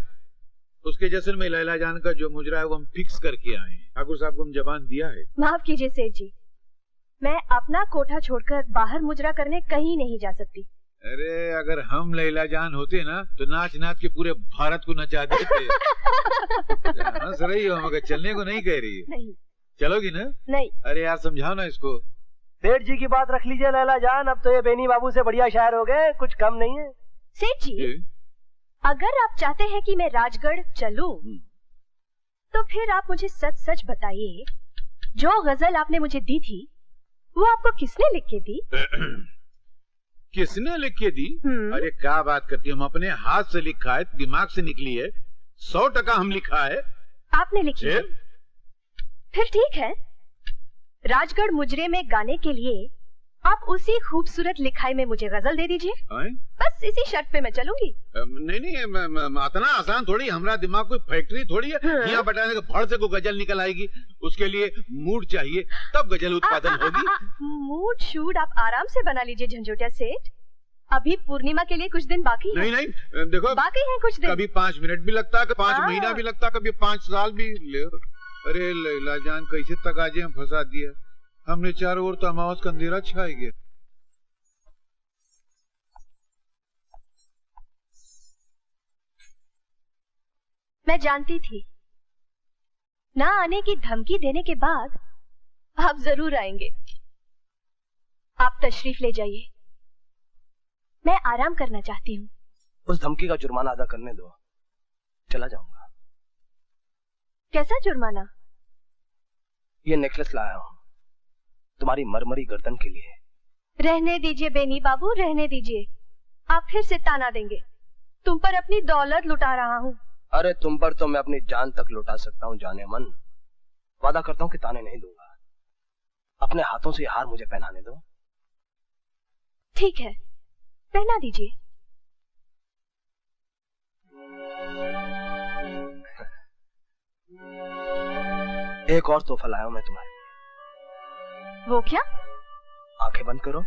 उसके जश्न में लैला जान का जो मुजरा है वो हम फिक्स करके आए हैं। ठाकुर साहब को हम जबान दिया है। माफ कीजिए सेठ जी, मैं अपना कोठा छोड़कर बाहर मुजरा करने कहीं नहीं जा सकती। अरे अगर हम लैला जान होते ना तो नाच नाच के पूरे भारत को नचा देते। हंस रही हो मगर चलने को नहीं कह रही है। नहीं। चलोगी ना? नहीं। अरे यार समझाओ ना इसको। सेठ जी की बात रख लीजिए लैला जान, अब तो ये बेनी बाबू से बढ़िया शायर हो गए, कुछ कम नहीं है। सेठ जी, अगर आप चाहते हैं कि मैं राजगढ़ चलूं, तो फिर आप मुझे सच सच बताइए, जो गजल आपने मुझे दी थी वो आपको किसने लिख के दी? किसने लिख के दी? अरे क्या बात करती है, हम अपने हाथ से लिखा है, दिमाग से निकली है, 100% हम लिखा है। आपने लिखी है? फिर ठीक है, राजगढ़ मुजरे में गाने के लिए आप उसी खूबसूरत लिखाई में मुझे गजल दे दीजिए। बस इसी शर्त पे मैं चलूंगी। नहीं, इतना आसान थोड़ी, हमारा दिमाग कोई फैक्ट्री थोड़ी है यहाँ बटाने के फड़ से कोई गजल निकल आएगी। उसके लिए मूड चाहिए, तब गजल उत्पादन होगी। मूड शूड आप आराम से बना लीजिए झंझोटिया सेठ, अभी पूर्णिमा के लिए कुछ दिन बाकी है। नहीं, देखो बाकी है कुछ दिन। कभी 5 मिनट भी लगता है, 5 महीना भी लगता, कभी 5 साल भी ले। अरे लैला जान कैसे तकाजे हम फंसा दिया, हमने चारों ओर तो अमावस का अंधेरा छाई गया। मैं जानती थी ना आने की धमकी देने के बाद आप जरूर आएंगे। आप तशरीफ ले जाइए, मैं आराम करना चाहती हूँ। उस धमकी का जुर्माना अदा करने दो, चला जाऊंगा। कैसा जुर्माना? ये नेकलेस लाया हूँ तुम्हारी मरमरी गर्दन के लिए। रहने दीजिए बेनी बाबू, रहने दीजिए। आप फिर से ताना देंगे, तुम पर अपनी दौलत लुटा रहा हूँ। अरे तुम पर तो मैं अपनी जान तक लुटा सकता हूँ जाने मन। वादा करता हूँ कि ताने नहीं दूंगा। अपने हाथों से हार मुझे पहनाने दो। ठीक है, पहना दीजिए। एक और तोहफा लाया हूं मैं तुम्हारे लिए। वो क्या? आंखें बंद करो।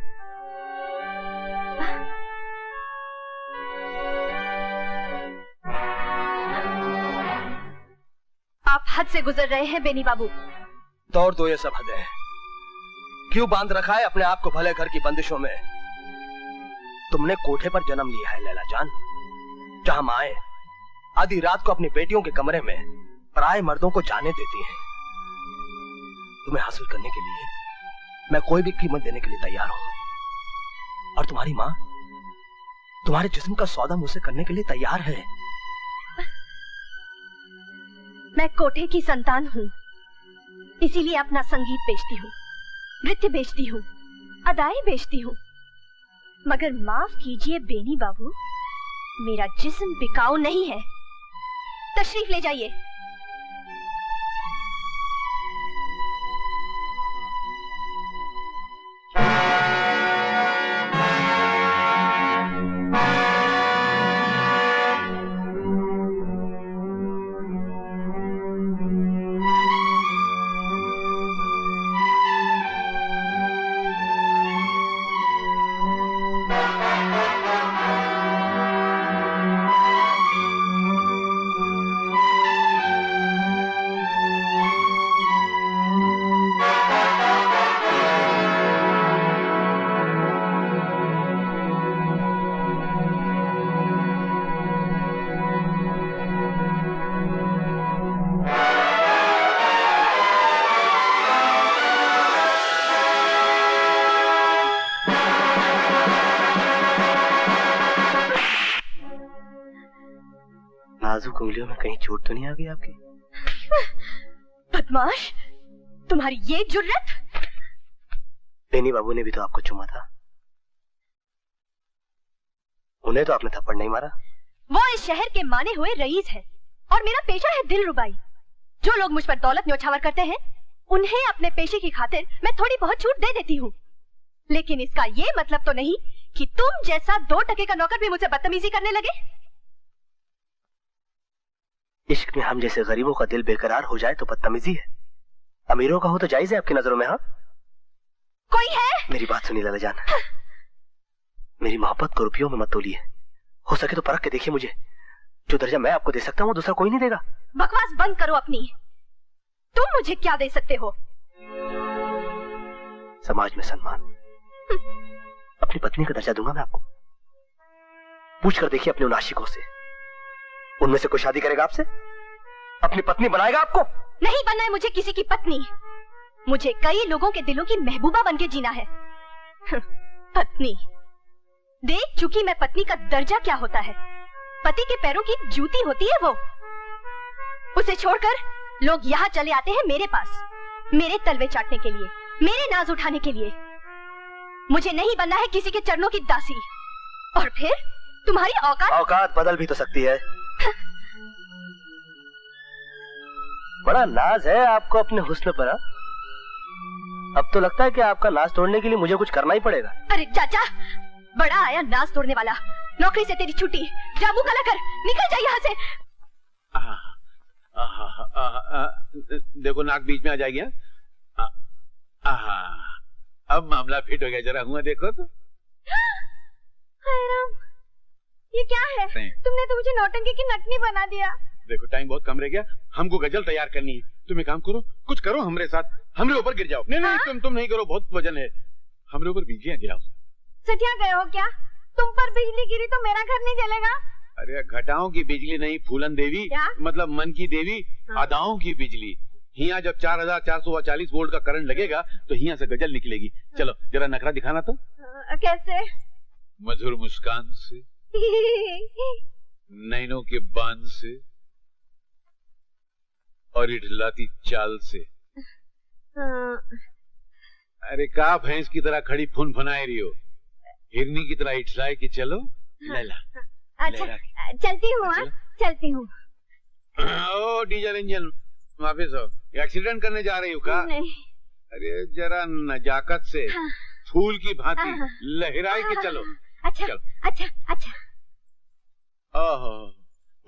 आप हद से गुजर रहे हैं बेनी बाबू। तोड़ दो ये सब हदें। क्यों बांध रखा है अपने आप को भले घर की बंदिशों में? तुमने कोठे पर जन्म लिया है लैला जान, जहां माए आधी रात को अपनी बेटियों के कमरे में पराये मर्दों को जाने देती हैं। तुम्हें हासिल करने के लिए मैं कोई भी कीमत देने के लिए तैयार हूं। और तुम्हारी माँ तुम्हारे जिस्म का सौदा मुझसे करने के लिए तैयार है। मैं कोठे की संतान हूँ, इसीलिए अपना संगीत बेचती हूँ, नृत्य बेचती हूँ, अदाएं बेचती हूँ। मगर माफ कीजिए बेनी बाबू, मेरा जिस्म बिकाऊ नहीं है। तशरीफ ले जाइए। नाजुक उंगलियों में कहीं चोट तो नहीं आ गई आपकी? बदमाश, तुम्हारी ये जुर्रत! बेनी बाबू ने भी तो आपको चुमा था, उन्हें तो आपने थप्पड़ नहीं मारा। वो इस शहर के माने हुए रईस है और मेरा पेशा है दिल रुबाई। जो लोग मुझ पर दौलत न्यौछावर करते हैं, उन्हें अपने पेशे की खातिर मैं थोड़ी बहुत छूट दे देती हूँ। लेकिन इसका ये मतलब तो नहीं कि तुम जैसा 2 टके का नौकर भी मुझसे बदतमीजी करने लगे। इश्क में हम जैसे गरीबों का दिल बेकरार हो जाए तो बदतमीजी है, अमीरों का हो तो जायज है आपकी नजरों में? हाँ, कोई है? मेरी बात सुनिए लाला जान, मेरी मोहब्बत को रुपयों में मत तोलिए। हो सके तो परख के देखिए मुझे। जो दर्जा मैं आपको दे सकता हूँ वो दूसरा कोई नहीं देगा। बकवास बंद करो अपनी। तुम मुझे क्या दे सकते हो? समाज में सम्मान, अपनी पत्नी का दर्जा दूंगा मैं आपको। पूछ कर देखिए अपने उन आशिकों से, उनमें से कोई शादी करेगा आपसे? अपनी पत्नी बनाएगा आपको? नहीं बनना है मुझे किसी की पत्नी। मुझे कई लोगों के दिलों की महबूबा बनके जीना है। पत्नी देख चुकी मैं पत्नी का दर्जा क्या होता है। पति के पैरों की जूती होती है वो। उसे छोड़कर लोग यहाँ चले आते हैं मेरे पास, मेरे तलवे चाटने के लिए, मेरे नाज उठाने के लिए। मुझे नहीं बनना है किसी के चरणों की दासी। और फिर तुम्हारी औकात बदल भी तो सकती है। बड़ा नाज है आपको अपने हुस्न पर। अब तो लगता है कि आपका नाज तोड़ने के लिए मुझे कुछ करना ही पड़ेगा। अरे चाचा, बड़ा आया नाज तोड़ने वाला। नौकरी से तेरी छुट्टी, जाबू कला कर, निकल जा यहाँ से। देखो नाक बीच में आ जाएगी। अब मामला फिट हो गया, जरा हुआ देखो तो। हाय राम, ये क्या है? तुमने तो मुझे नौटंकी की नटनी बना दिया। देखो टाइम बहुत कम रह गया, हमको गजल तैयार करनी है। तुम एक काम करो, कुछ करो हमरे साथ, हमरे ऊपर गिर जाओ। नहीं नहीं, तुम नहीं करो, बहुत वजन है। हमरे ऊपर बिजलियां गिराओ। सटिया गए हो क्या? तुम पर बिजली गिरी तो मेरा घर नहीं जलेगा? अरे घटाओं की बिजली नहीं, फूलन देवी, मतलब मन की देवी, अदाओं की बिजली। हिया जब 4440 वोल्ट का करंट लगेगा तो हिया से गजल निकलेगी। चलो जरा नखरा दिखाना तो। कैसे? मधुर मुस्कान से, नैनों के बांध से और इठलाती चाल से। अरे का भैंस की तरह खड़ी फुन फुनाए रही हो, हिरनी की तरह इठलाए कि चलो लैला। अच्छा चलती हूँ। चलती हूँ। ओ डीजल इंजन वापिस हो, एक्सीडेंट करने जा रही हो का? नहीं। अरे जरा नजाकत से फूल की भांति लहराई के चलो। अच्छा चलो। अच्छा अच्छा।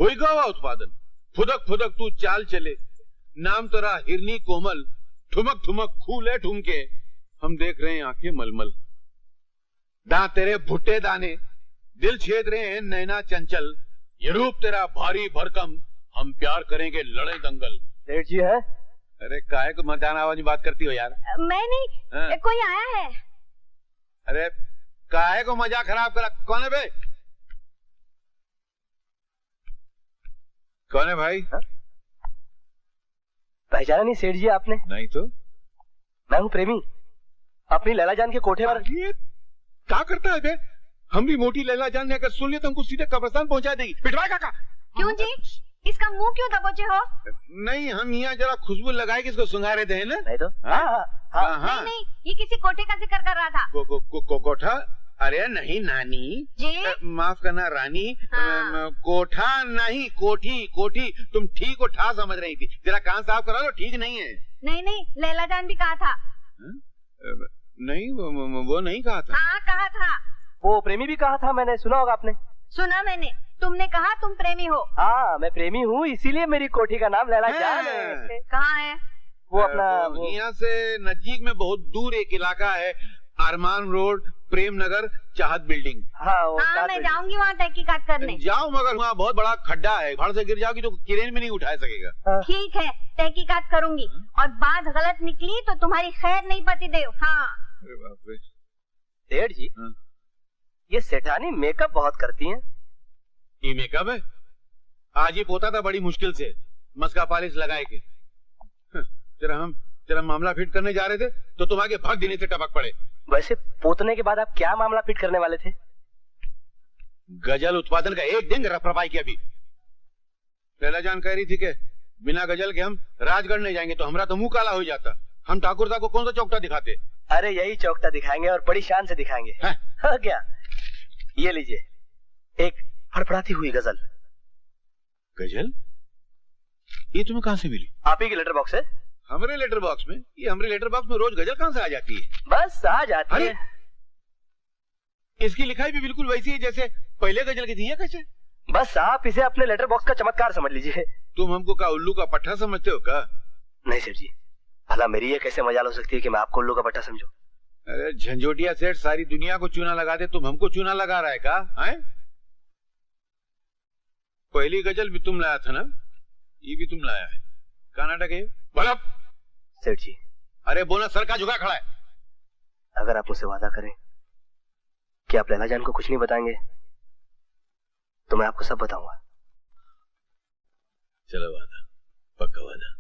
हुई गवा उत्पादन, फुदक फुदक तू चाल चले, नाम तेरा हिरनी कोमल, ठुमक ठुमक खूले ठुमके, हम देख रहे हैं आंखें मलमल। दांत तेरे भुट्टे दाने, दिल छेद रहे हैं नैना चंचल, ये रूप तेरा भारी भरकम, हम प्यार करेंगे लड़े दंगल। सेठ जी है? अरे काहे को मजान आवाज में बात करती हो यार? मैं नहीं, कोई आया है। अरे काहे को मजा खराब करा? कौन है बे? कौन है भाई? पहचाना नहीं सेठ जी आपने? नहीं तो। मैं हूँ प्रेमी, अपनी लैला जान के कोठे पर। क्या करता है बे? हमरी मोटी लैला जान ने अगर सुन लिया तो हमको सीधे कब्रिस्तान पहुंचा देगी। पिटवाए काका। क्यों जी? इसका मुंह क्यों दबोचे हो? नहीं, हम यहाँ जरा खुशबू लगाए कि इसको सुंघा रहे थे ना। नहीं तो नहीं नहीं, ये किसी कोठे का जिक्र कर रहा था। कोठा? अरे नहीं नानी जी, माफ करना रानी। कोठा नहीं, कोठी। कोठी तुम ठीक को ठा समझ रही थी। जरा कान साफ करा लो, ठीक नहीं है। नहीं नहीं, लैला जान भी कहा था। नहीं वो नहीं कहा था। हाँ कहा था। वो प्रेमी भी कहा था, मैंने सुना होगा आपने। सुना मैंने, तुमने कहा तुम प्रेमी हो। हाँ मैं प्रेमी हूँ, इसीलिए मेरी कोठी का नाम लैला जान है। कहाँ है वो? अपना यहाँ से नजदीक में बहुत दूर एक इलाका है, अरमान रोड, प्रेम नगर, चाहत बिल्डिंग। हाँ मैं जाऊंगी वहाँ तहकीकात करने। जाओ, मगर वहाँ बहुत बड़ा खड्डा है, भाड़ से गिर जाओगी तो क्रेन में नहीं उठा सकेगा। ठीक है, तहकीकात करूंगी और बात गलत निकली तो तुम्हारी खैर नहीं पति देव। हाँ। अरे बाप रे। सेठ जी, ये सेठानी मेकअप बहुत करती हैं। ये मेकअप है? आज ही पोता था बड़ी मुश्किल से, मस्का पॉलिश लगाए के। जरा मामला फिट करने जा रहे थे तो तुम आगे भाग देने से टपक पड़े। वैसे पोतने के बाद आप क्या मामला फिट करने वाले थे? गजल उत्पादन का एक दिन रफरफाई किया। अभी लैला जान कह रही थी कि बिना गजल के हम राजगढ़ नहीं जाएंगे, तो हमारा तो मुंह काला हो जाता। हम ठाकुर साहब को कौन सा चौकटा दिखाते? अरे यही चौकटा दिखाएंगे और बड़ी शान से दिखाएंगे। हाँ क्या? ये लीजिए, एक फड़फड़ाती हुई गजल। गजल? ये तुम्हें कहाँ से मिली? आप ही की लेटर बॉक्स है। हमारे लेटर बॉक्स में? ये हमारे लेटर बॉक्स में रोज गजल कहाँ से आ जाती है? बस आ जाती है। इसकी लिखाई भी बिल्कुल वैसी है जैसे पहले गजल की थी। है कैसे? बस आप इसे अपने लेटर बॉक्स का चमत्कार समझ लीजिए। तुम हमको का उल्लू का पट्टा समझते हो का? नहीं सेठ जी, भला मेरी ये कैसे मजाल हो सकती है कि मैं आपको उल्लू का पट्टा समझूं? अरे झंझोटिया सेठ सारी दुनिया को चूना लगा दे, तुम हमको चूना लगा रहा है का? हैं? पहली गजल भी तुम लाया था ना, ये भी तुम लाया है। क्या नाटक है भला? सेठ जी, अरे बोला सर का झुका खड़ा है। अगर आप मुझसे वादा करें कि आप लैला जान को कुछ नहीं बताएंगे तो मैं आपको सब बताऊंगा। चलो वादा, पक्का वादा।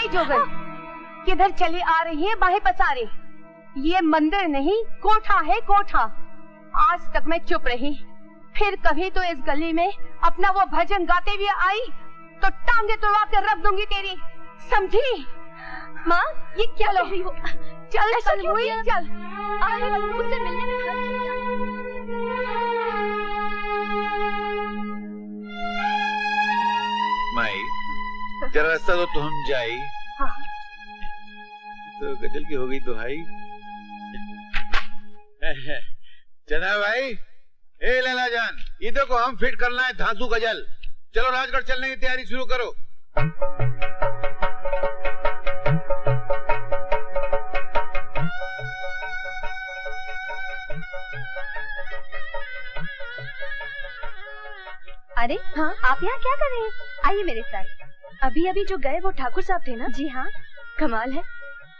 जोगन, किधर चली आ रही है बाहें पसारे? ये मंदिर नहीं कोठा है, कोठा। आज तक मैं चुप रही, फिर कभी तो इस गली में अपना वो भजन गाते हुए आई तो टांगे तोड़वा कर रख दूंगी तेरी, समझी? माँ ये क्या कह रही हो? चल कलमुई चल, मुझसे मिलने में खर्च किया। माई जरा रास्ता तो हम जाए। हाँ। तो गजल की हो गई तो भाई। चना भाई, ए लैला जान, ये देखो हम फिट करना है धांसू गजल। चलो राजगढ़ चलने की तैयारी शुरू करो। अरे हाँ, आप यहाँ क्या कर रहे हैं? आइए मेरे साथ। अभी अभी जो गए वो ठाकुर साहब थे ना? जी हाँ। कमाल है,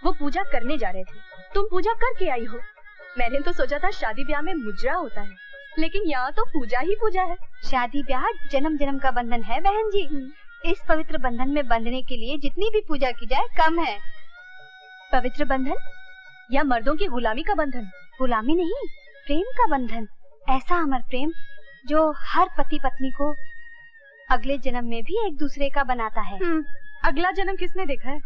वो पूजा करने जा रहे थे, तुम पूजा करके आई हो। मैंने तो सोचा था शादी ब्याह में मुजरा होता है, लेकिन यहाँ तो पूजा ही पूजा है। शादी ब्याह जन्म जन्म का बंधन है बहन जी। इस पवित्र बंधन में बंधने के लिए जितनी भी पूजा की जाए कम है। पवित्र बंधन या मर्दों की गुलामी का बंधन? गुलामी नहीं, प्रेम का बंधन। ऐसा अमर प्रेम जो हर पति पत्नी को अगले जन्म में भी एक दूसरे का बनाता है। अगला जन्म किसने देखा है?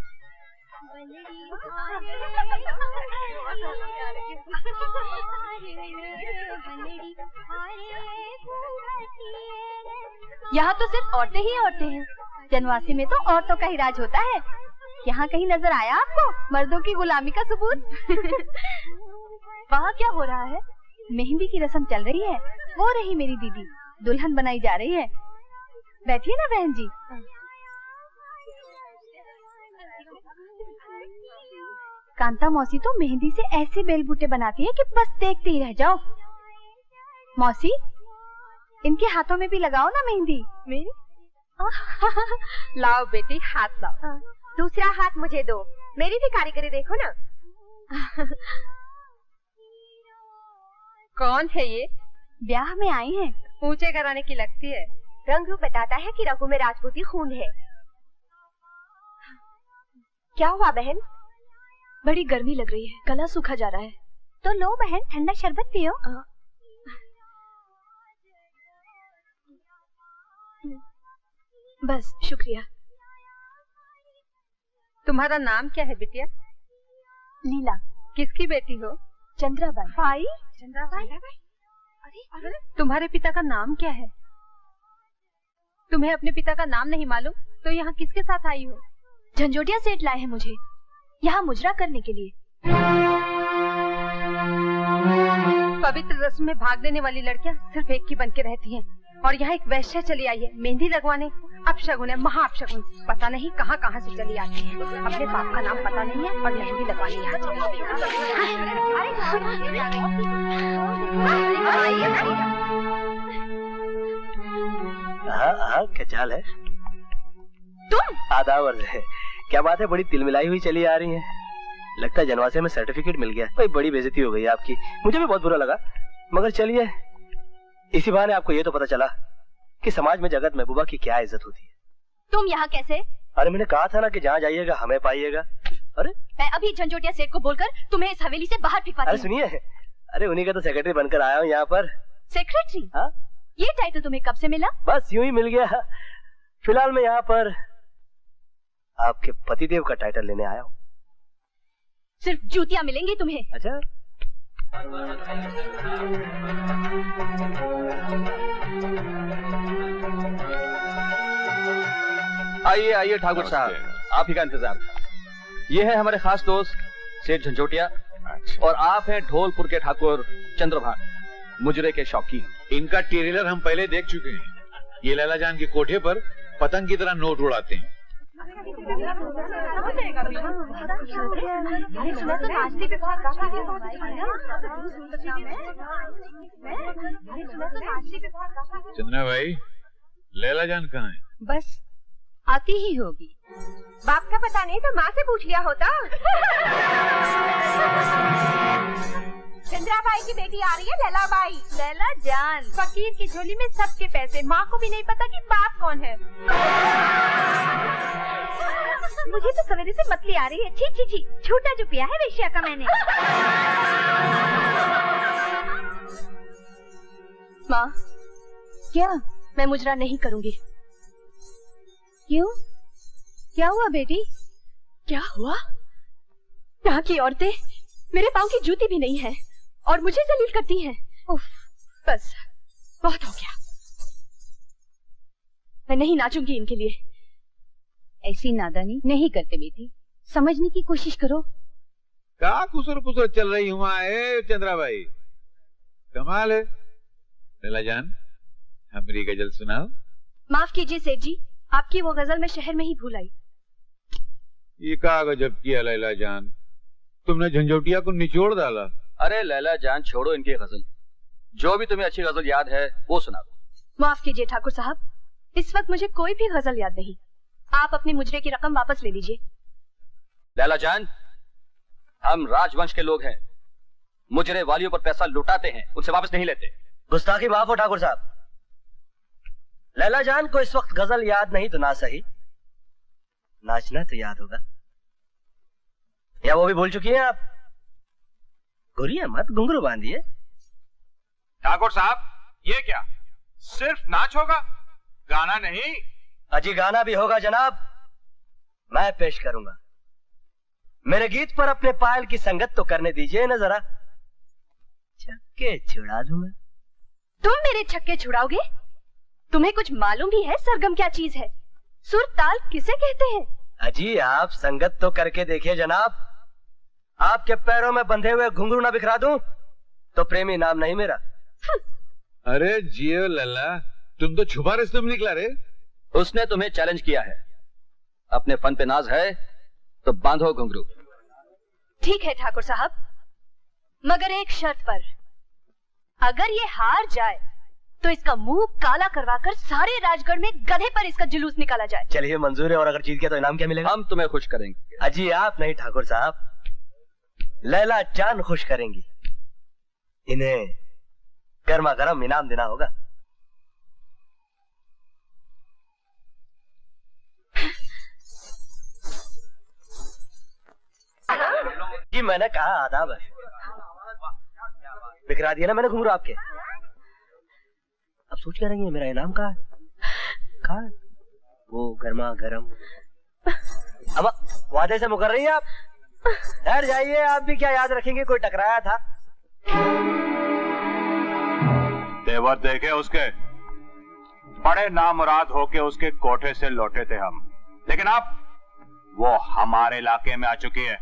यहाँ तो सिर्फ औरतें ही औरतें हैं। जनवासी में तो औरतों का ही राज होता है। यहाँ कहीं नजर आया आपको मर्दों की गुलामी का सबूत? वहाँ क्या हो रहा है? मेहंदी की रस्म चल रही है। वो रही मेरी दीदी, दुल्हन बनाई जा रही है। बैठिए ना बहन जी। कांता मौसी तो मेहंदी से ऐसे बेलबूटे बनाती है कि बस देखते ही रह जाओ। मौसी, इनके हाथों में भी लगाओ ना मेहंदी। मेरी? लाओ बेटी, हाथ लाओ। दूसरा हाथ मुझे दो, मेरी भी कारीगरी देखो ना। कौन है ये? ब्याह में आई हैं। ऊंचे घराने की लगती है। रंग रूप बताता है कि रघु में राजपूती खून है। क्या हुआ बहन? बड़ी गर्मी लग रही है, गला सूखा जा रहा है। तो लो बहन, ठंडा शरबत पियो। बस शुक्रिया। तुम्हारा नाम क्या है बिटिया? लीला। किसकी बेटी हो? चंद्राबाई। भाई? चंद्राबाई? अरे तुम्हारे पिता का नाम क्या है? तुम्हें अपने पिता का नाम नहीं मालूम तो यहाँ किसके साथ आई हो? झंझोटिया सेठ लाए हैं मुझे यहाँ मुजरा करने के लिए। पवित्र रस्म में भाग लेने वाली लड़कियाँ सिर्फ एक की बन के रहती हैं और यहाँ एक वैश्या चली आई है मेहंदी लगवाने। अपशगुन है, महा अपशगुन। पता नहीं कहाँ कहाँ से चली आती है। अपने बाप का नाम पता नहीं है और मेहंदी लगवाने यहाँ चली आई है। क्या चाल है? तुम? आदावर है। क्या बात है, बड़ी तिलमिलाई हुई चली आ रही है। लगता है जनवासे में सर्टिफिकेट मिल गया। भाई बड़ी बेइज्जती हो गई आपकी, मुझे भी बहुत बुरा लगा। मगर चलिए, इसी बहाने आपको ये तो पता चला कि समाज में जगत महबूबा की क्या इज्जत होती है। तुम यहाँ कैसे? अरे मैंने कहा था ना कि जहाँ जाइएगा हमें पाइएगा। अरे मैं अभी झंझोटिया सेठ को बोलकर तुम्हें इस हवेली से बाहर फेंकवाती हूँ। अरे सुनिए, अरे उन्हीं का तो सेक्रेटरी बनकर आया हूँ यहाँ पर। सेक्रेटरी? हाँ। ये टाइटल तुम्हें कब से मिला? बस यूं ही मिल गया। फिलहाल मैं यहाँ पर आपके पतिदेव का टाइटल लेने आया हूँ। सिर्फ जूतियाँ मिलेंगी तुम्हें। अच्छा, आइए आइए ठाकुर साहब, आप ही का इंतजार था। ये है हमारे खास दोस्त सेठ झंझोटिया। और आप हैं ढोलपुर के ठाकुर चंद्रभान, मुजरे के शौकीन। इनका ट्रेलर हम पहले देख चुके हैं। ये लैला जान के कोठे पर पतंग की तरह नोट उड़ाते हैं। चंद्रा भाई, लैला जान कहाँ है? बस आती ही होगी। बाप का पता नहीं तो माँ से पूछ लिया होता। चंद्राबाई की बेटी आ रही है, लैला बाई। लैला जान। फकीर की झोली में सबके पैसे, माँ को भी नहीं पता कि बाप कौन है। मुझे तो सवेरे से मतली आ रही है। छी छी छी, झूठा जो पिया है वेश्या का मैंने। माँ, क्या? मैं मुजरा नहीं करूँगी। क्यों? क्या हुआ बेटी? क्या हुआ? यहाँ की औरतें मेरे पाँव की जूती भी नहीं है और मुझे जलील करती हैं। उफ, बस बहुत हो गया। मैं नहीं नाचूंगी इनके लिए। ऐसी नादानी नहीं करते बेटी, समझने की कोशिश करो। क्या कुसुर पुसुर चल रही हुआ है चंद्रा भाई? कमाल है। लैला जान, हमारी गजल सुनाओ। माफ कीजिए सेठ जी, आपकी वो गजल मैं शहर में ही भूल आई। ये क्या गजब किया लैला जान, तुमने झंझोटिया को निचोड़ डाला। अरे लैला जान, छोड़ो इनकी गजल। जो भी तुम्हें अच्छी गजल याद है वो सुना दो। माफ कीजिए ठाकुर साहब, इस वक्त मुझे कोई भी गजल याद नहीं। आप अपनी मुजरे की रकम वापस ले लीजिए। लैला जान, हम राजवंश के लोग हैं। मुजरे वालियों पर पैसा लुटाते हैं, उनसे वापस नहीं लेते। गुस्ताखी माफ हो ठाकुर साहब। लैला जान को इस वक्त गजल याद नहीं तो ना सही, नाचना तो याद होगा। या वो भी भूल चुकी हैं आप? घुरिए मत, घुंघरू बांधिए। ठाकुर साहब, ये क्या? सिर्फ नाच होगा, गाना नहीं? अजी गाना भी होगा जनाब, मैं पेश करूंगा। मेरे गीत पर अपने पायल की संगत तो करने दीजिए न जरा, छक्के छुड़ा दूंगा। तुम मेरे छक्के छुड़ाओगे? तुम्हें कुछ मालूम भी है सरगम क्या चीज है? सुर ताल किसे कहते हैं? अजी आप संगत तो करके देखिए जनाब, आपके पैरों में बंधे हुए घुंघरू ना बिखरा दूं तो प्रेमी नाम नहीं मेरा। अरे जियो लल्ला, तुम तो छुपा रास्ते में निकला रे। उसने तुम्हें चैलेंज किया है, अपने फन पे नाज है तो बांधो घुंघरू। ठीक है ठाकुर साहब, मगर एक शर्त पर। अगर ये हार जाए तो इसका मुंह काला करवाकर सारे राजगढ़ में गधे पर इसका जुलूस निकाला जाए। चलिए मंजूर है, और अगर जीत गया तो इनाम क्या मिलेगा? हम तुम्हें खुश करेंगे। अजी आप नहीं ठाकुर साहब, लैला चांद खुश करेंगी। इन्हें गर्मा गर्म इनाम देना होगा। जी मैंने कहा आदाब है। बिखरा दिया ना मैंने घुंघरू आपके। अब सोच क्या रही है मेरा इनाम कहाँ है? वो गर्मा गर्म। अब वादे से मुकर रही है आप? ठहर जाइए, आप भी क्या याद रखेंगे कोई टकराया था? तेवर देखे उसके, बड़े नामुराद होके उसके कोठे से लौटे थे हम, लेकिन अब वो हमारे इलाके में आ चुकी है।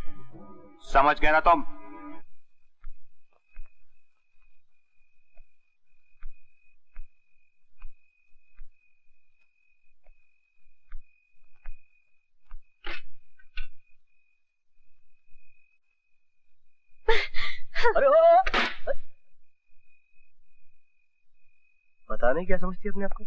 समझ गए ना तुम? अरे ओ, पता नहीं क्या समझती है अपने आप को।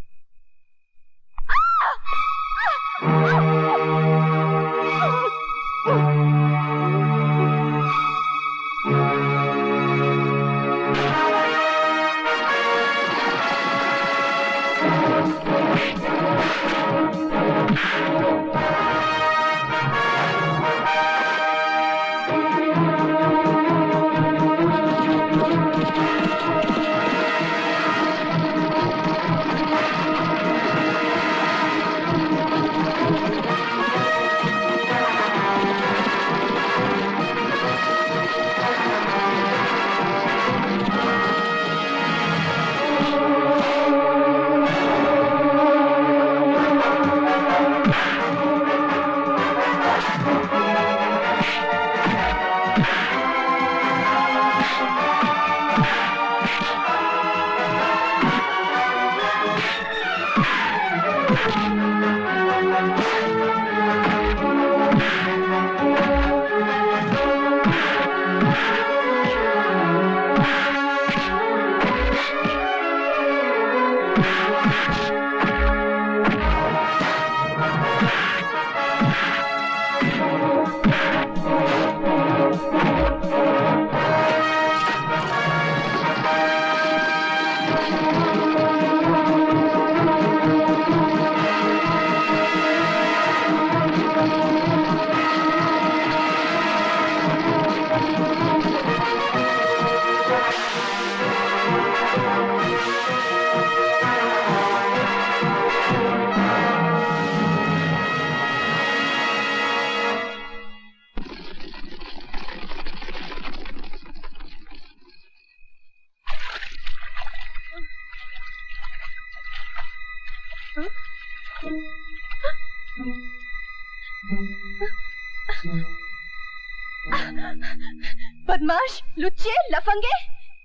बदमाश, लुच्चे, लफंगे।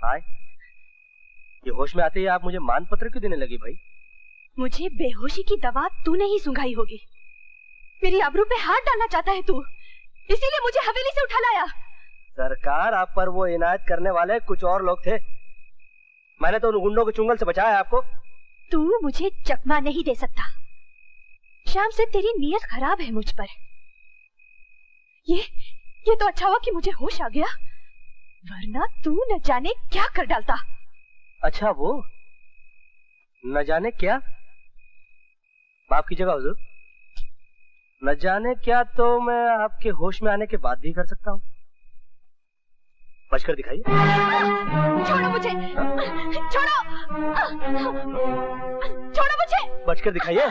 हाय, ये होश में आते ही आप मुझे मान पत्र क्यों देने लगी भाई? मुझे बेहोशी की दवा तूने ही सुंघाई होगी। मेरी आबरू पे हाथ डालना चाहता है तू, इसीलिए मुझे हवेली से उठा लाया। सरकार, आप पर वो इनायत करने वाले कुछ और लोग थे, मैंने तो उन गुंडों के चुंगल से बचाया आपको। तू मुझे चकमा नहीं दे सकता। शाम से तेरी नीयत खराब है मुझ पर। ये तो अच्छा हुआ कि मुझे होश आ गया, वरना तू न जाने क्या कर डालता। अच्छा, वो न जाने क्या? बाप की जगह हुजूर, न जाने क्या तो मैं आपके होश में आने के बाद भी कर सकता हूँ। बचकर दिखाइए। छोड़ो मुझे, छोड़ो, छोड़ो मुझे। बचकर दिखाइए।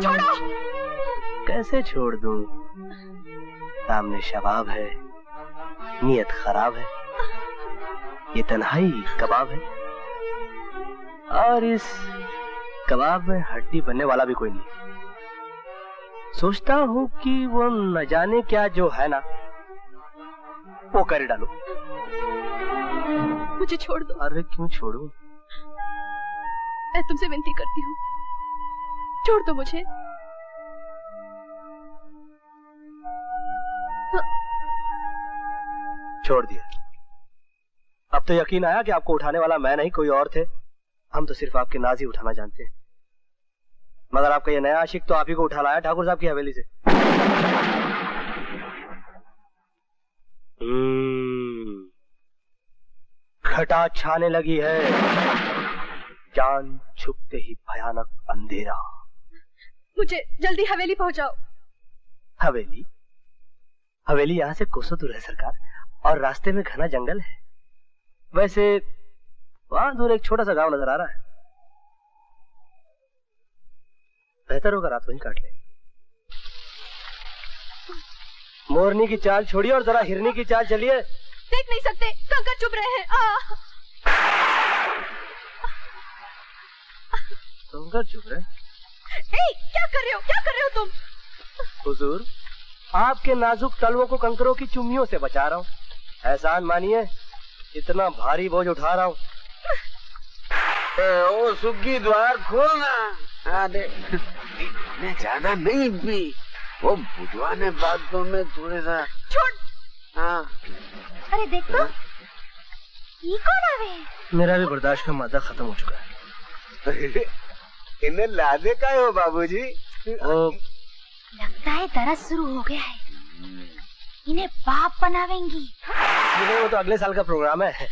छोड़ो। कैसे छोड़ दूं? सामने शबाब है, नीयत खराब है, ये तन्हाई कबाब है, और इस कबाब में हड्डी बनने वाला भी कोई नहीं। सोचता हूँ कि वो न जाने क्या जो है ना, वो कर डालो। मुझे छोड़ दो। अरे क्यों छोड़ूं? मैं तुमसे विनती करती हूँ, छोड़ दो मुझे। छोड़ दिया। अब तो यकीन आया कि आपको उठाने वाला मैं नहीं कोई और थे। हम तो सिर्फ आपके नाज ही उठाना जानते हैं। मगर आपका ये नया आशिक तो आप ही को उठा लाया ठाकुर साहब की हवेली से। घटा छाने लगी है, जान छुपते ही भयानक अंधेरा। मुझे जल्दी हवेली पहुंचाओ। हवेली? हवेली यहाँ से कोसों दूर है सरकार, और रास्ते में घना जंगल है। वैसे वहां दूर एक छोटा सा गांव नजर आ रहा है। बेहतर होगा रात वहीं काट ले। मोरनी की चाल छोड़िए और जरा हिरनी की चाल चलिए। देख नहीं सकते, कंकर चुभ रहे हैं। कंकर चुभ रहे? क्या कर रहे हो, क्या कर रहे हो तुम? हुजूर, आपके नाजुक तलवों को कंकरों की चुम्मियों से बचा रहा हूँ। एहसान मानिए, इतना भारी बोझ उठा रहा हूँ। ओ सुग्गी, द्वार खोलना। हाँ दे, मैं ज्यादा नहीं पी, वो बुढ़वा ने बातों में थोड़े सा। छोड़। हाँ। अरे देख तो, ये कौन आवे? मेरा भी बर्दाश्त का मादा खत्म हो चुका है। इन्हें लादे का हो बाबूजी? लगता है दरस शुरू हो गया है, इन्हें बाप बनावेंगी। वो तो अगले साल का प्रोग्राम है।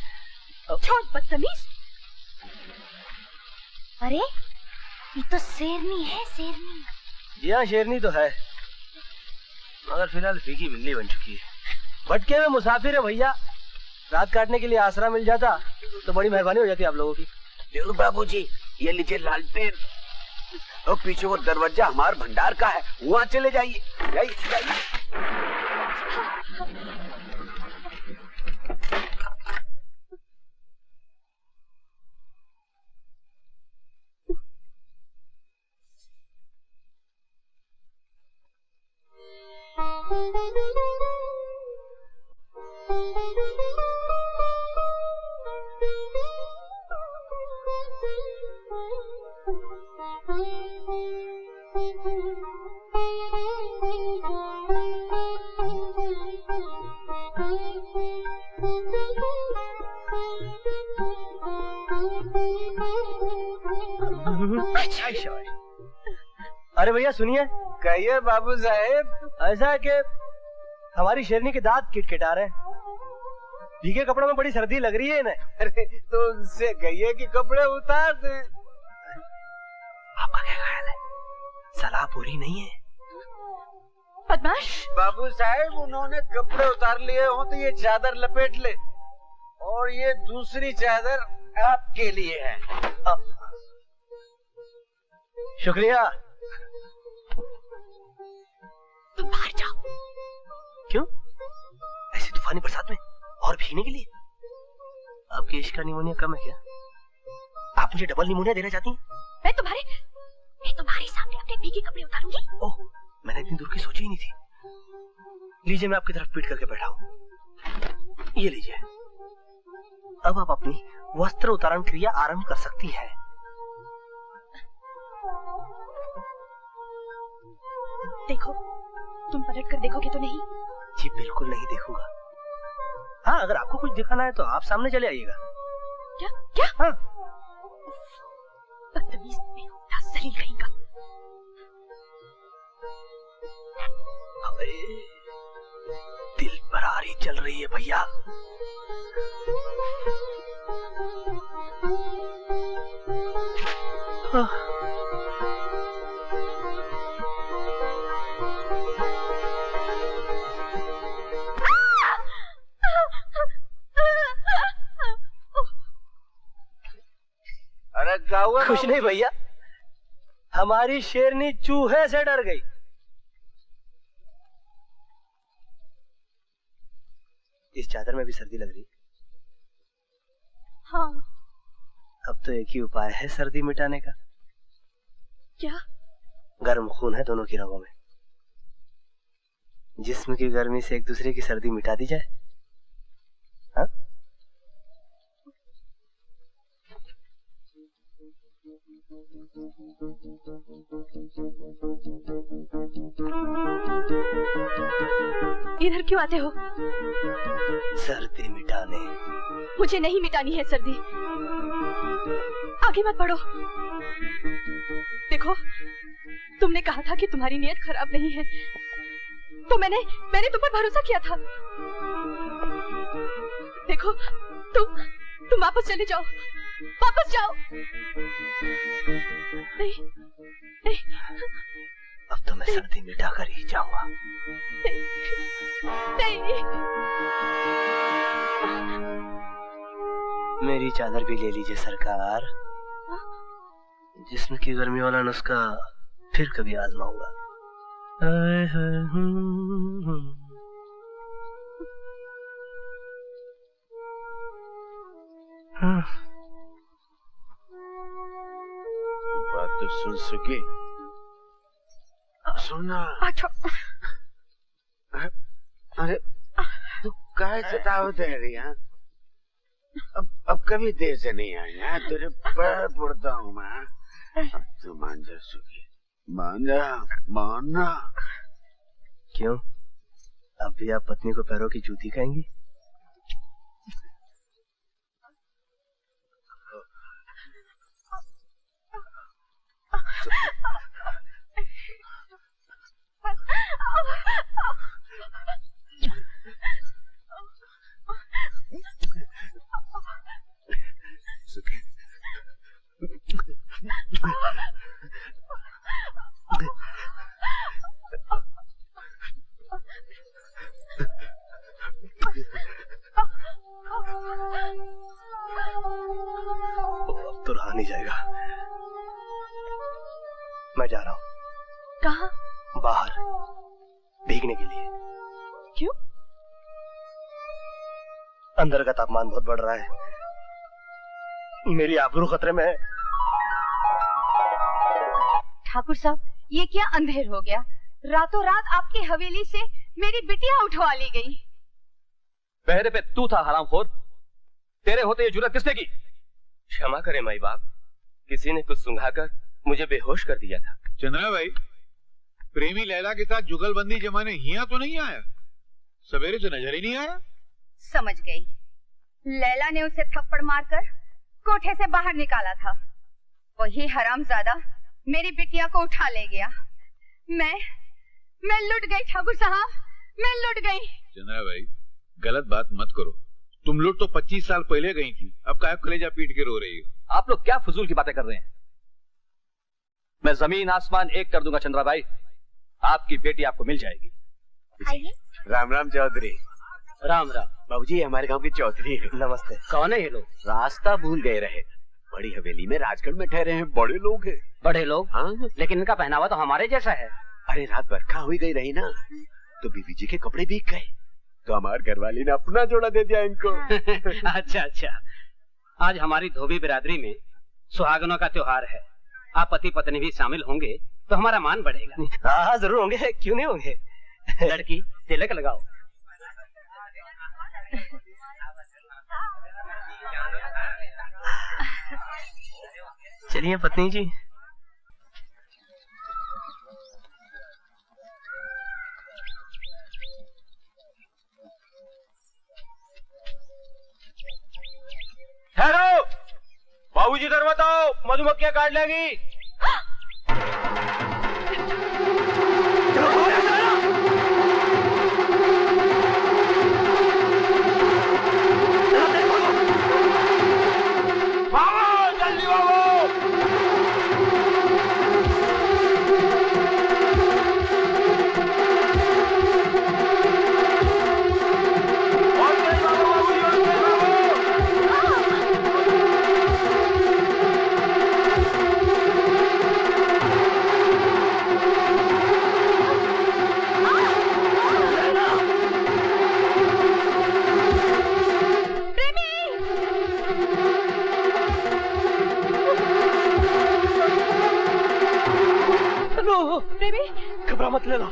छोड़ बदतमीज। अरे ये तो शेरनी है, शेरनी। जी हाँ, शेरनी तो है, मगर फिलहाल फीकी बिल्ली बन चुकी है। भटके में मुसाफिर है भैया, रात काटने के लिए आसरा मिल जाता तो बड़ी मेहरबानी हो जाती आप लोगों की। जरूर बाबूजी, ये लीजिए लालटेन, और पीछे वो दरवाजा हमारे भंडार का है, वहाँ चले जाइए। जाइए जाइए। अरे भैया सुनिए। कहिए बाबू साहेब। ऐसा है कि हमारी शेरनी के दांत किटकिटा रहे हैं, भीगे कपड़ों में बड़ी सर्दी लग रही है इन्हें। अरे तो उनसे कहिए कि कपड़े उतार दें। आपका क्या ख्याल है, सलाह पूरी नहीं है? बदमाश। बाबू साहेब, उन्होंने कपड़े उतार लिए हो तो ये चादर लपेट ले, और ये दूसरी चादर आपके लिए है। शुक्रिया। तुम बाहर जाओ। क्यों? ऐसी तूफानी बरसात में और भीगने के लिए? आपके इश्क का निमोनिया कम है क्या? आप मुझे डबल निमोनिया देना चाहती हैं? मैं तुम्हारे सामने अपने भीगे कपड़े उतारूंगी। ओह, मैंने इतनी दूर की सोची ही नहीं थी। लीजिए, मैं आपकी तरफ पीट करके बैठा हूँ। ये लीजिए। अब आप अपनी वस्त्र उतारण क्रिया आरंभ कर सकती हैं। देखो, तुम पलट कर देखोगे तो नहीं? जी बिल्कुल नहीं देखूंगा। हाँ, अगर आपको कुछ दिखाना है तो आप सामने चले आइएगा। क्या? क्या? हाँ। बदतमीज, बेहुदा, जलील कहीं का। दिल बरारी चल रही है भैया। क्या हुआ? कुछ नहीं भैया, हमारी शेरनी चूहे से डर गई। इस चादर में भी सर्दी लग रही। हाँ। अब तो एक ही उपाय है सर्दी मिटाने का। क्या? गर्म खून है दोनों की रगों में, जिस्म की गर्मी से एक दूसरे की सर्दी मिटा दी जाए। हाँ? इधर क्यों आते हो? सर्दी मिटाने। मुझे नहीं मिटानी है सर्दी। आगे मत बढ़ो। देखो, तुमने कहा था कि तुम्हारी नीयत खराब नहीं है, तो मैंने तुम पर भरोसा किया था। देखो, तुम वापस चले जाओ, वापस जाओ। नहीं, नहीं। अब तो मैं सर्दी मिटा कर ही जाऊंगा। नहीं। मेरी चादर भी ले लीजिए सरकार। जिस्म की गर्मी वाला नुस्खा फिर कभी आजमाऊंगा। बात तो सुन सके। सुनना। अरे तू काहे सताव दे रही है? अब कभी देर से नहीं आई है, तुझे पैर पड़ता हूँ मैं। अब तू मान जा सुखी, मान जा। क्यों? अब भी आप पत्नी को पैरों की जूती कहेंगी? अब तो रहा नहीं जाएगा। मैं जा रहा हूँ। कहाँ? बाहर भीगने के लिए। क्यों? अंदर का तापमान बहुत बढ़ रहा है, मेरी आबरू खतरे में है। ठाकुर साहब, ये क्या अंधेर हो गया? रातों रात आपकी हवेली से मेरी बिटिया उठवा ली गई। पहरे पे तू था हरामखोर, तेरे होते ये जुर्रत किसने की? क्षमा करें माई बाप, किसी ने कुछ सुंघाकर मुझे बेहोश कर दिया था। चंद्रा भाई, प्रेमी लैला के साथ जुगलबंदी जमाने हिया तो नहीं आया? सवेरे से नजर ही नहीं आया। समझ गई, लैला ने उसे थप्पड़ मारकर कोठे से बाहर निकाला था। वही हरामजादा मेरी बिटिया को उठा ले गया। मैं लुट गई ठाकुर साहब, मैं लुट गई। चंद्रा भाई, गलत बात मत करो। तुम लुट तो 25 साल पहले गई थी, अब काहे कलेजा पीट के रो रही हो? आप लोग क्या फजूल की बातें कर रहे हैं? मैं जमीन आसमान एक कर दूंगा चंद्रा भाई, आपकी बेटी आपको मिल जाएगी। आइए। राम राम चौधरी। राम राम। बाबूजी, हमारे गांव के चौधरी है। नमस्ते। कौन है ये लोग? रास्ता भूल गए रहे, बड़ी हवेली में राजगढ़ में ठहरे हैं, बड़े लोग हैं। बड़े लोग? हाँ, लेकिन इनका पहनावा तो हमारे जैसा है। अरे रात बरखा हुई गई रही ना, तो बीवी जी के कपड़े भीग गए, तो हमारे घरवाली ने अपना जोड़ा दे दिया इनको। अच्छा, आज हमारी धोबी बिरादरी में सुहागनों का त्योहार है। आप पति पत्नी भी शामिल होंगे तो हमारा मान बढ़ेगा। हाँ जरूर होंगे, क्यों नहीं होंगे। लड़की तिलक लगाओ। चलिए पत्नी जी। ठहरो, बाबूजी इधर मत आओ, मधुमक्खियां काट लेंगी। भागो, जल्दी भागो। कपड़ा मत लेना।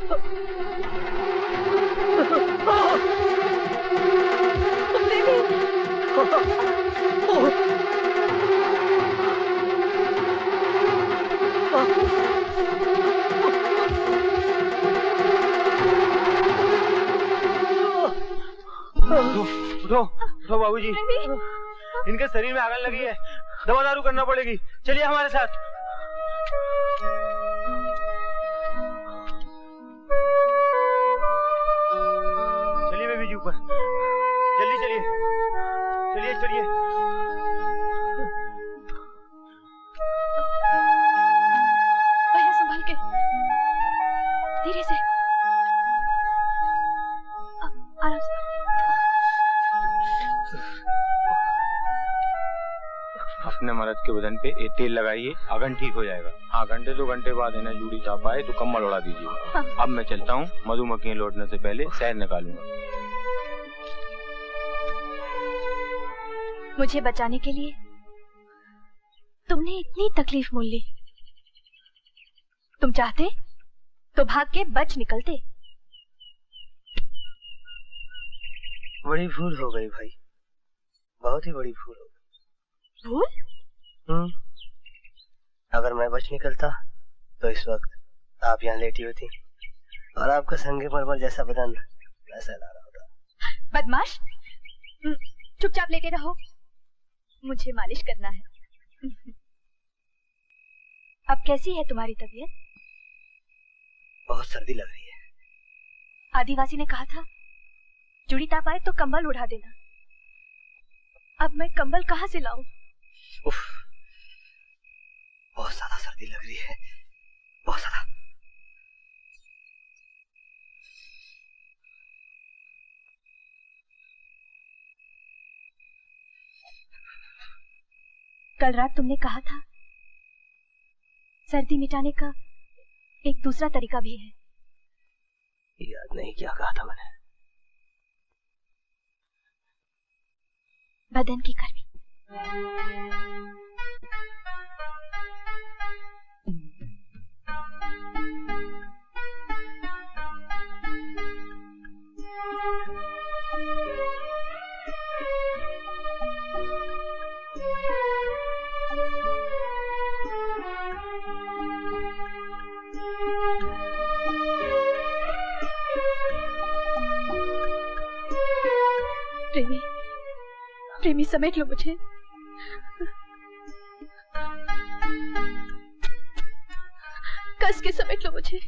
उठो बाबूजी, इनके शरीर में आग लगी है, दवा दारू करना पड़ेगी। चलिए हमारे साथ। चलिए बेबी जी ऊपर, जल्दी चलिए, चलिए चलिए। भैया संभाल के, धीरे से, आराम से। अपने मर्द के बदन पे एक तेल लगाइए, अगन ठीक हो जाएगा। हाँ, घंटे 2 घंटे बाद इन्हें जूड़ी चाप आए तो कम्बल उड़ा दीजिए। हाँ। अब मैं चलता हूँ, मधुमक्खियाँ लौटने से पहले शहद निकालूंगा। मुझे बचाने के लिए तुमने इतनी तकलीफ मोल ली। तुम चाहते तो भाग के बच निकलते। बड़ी भूल हो गई भाई, बहुत ही बड़ी भूल हो गई। भूल? अगर मैं बच निकलता तो इस वक्त आप यहाँ लेटी होती और आपका संगमरमर जैसा बदन वैसा ला रहा होता। बदमाश, चुपचाप लेटे रहो, मुझे मालिश करना है। अब कैसी है तुम्हारी तबीयत? बहुत सर्दी लग रही है। आदिवासी ने कहा था जुड़ी ताप आए तो कंबल उड़ा देना। अब मैं कंबल कहाँ से लाऊं? उफ, बहुत ज्यादा सर्दी लग रही है, बहुत ज्यादा। कल रात तुमने कहा था सर्दी मिटाने का एक दूसरा तरीका भी है। याद नहीं क्या कहा था मैंने। बदन की गर्मी। प्रेमी, प्रेमी समेट लो मुझे। कस के समेट लो मुझे।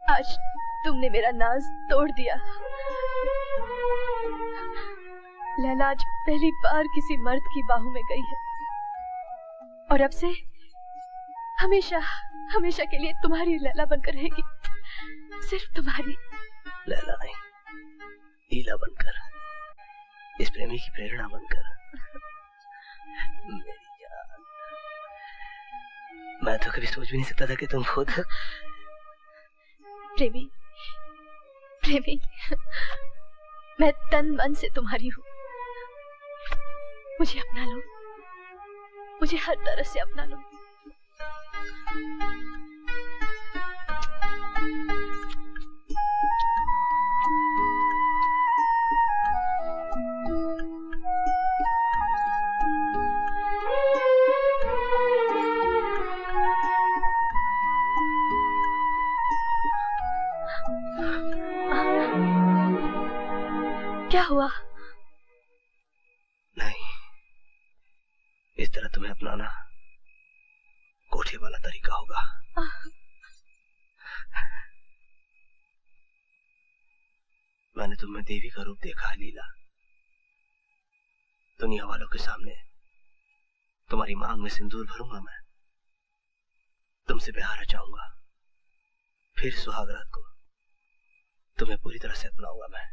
आज तुमने मेरा नाज तोड़ दिया। लैला आज पहली बार किसी मर्द की बाहों में गई है और अब से हमेशा हमेशा के लिए तुम्हारी लैला बनकर रहेगी। सिर्फ तुम्हारी। लैला नहीं, लीला बनकर, इस प्रेमी की प्रेरणा बनकर। मेरी जान, मैं तो कभी सोच भी नहीं सकता था कि तुम खुद। प्रेमी, प्रेमी, मैं तन मन से तुम्हारी हूँ। मुझे अपना लो, मुझे हर तरह से अपना लो। क्या हुआ? नहीं, इस तरह तुम्हें अपनाना कोठे वाला तरीका होगा। मैंने तुम्हें देवी का रूप देखा है लीला। दुनिया वालों के सामने तुम्हारी मांग में सिंदूर भरूंगा मैं, तुमसे ब्याह रचाऊंगा, फिर सुहाग रात को तुम्हें पूरी तरह से अपनाऊंगा मैं।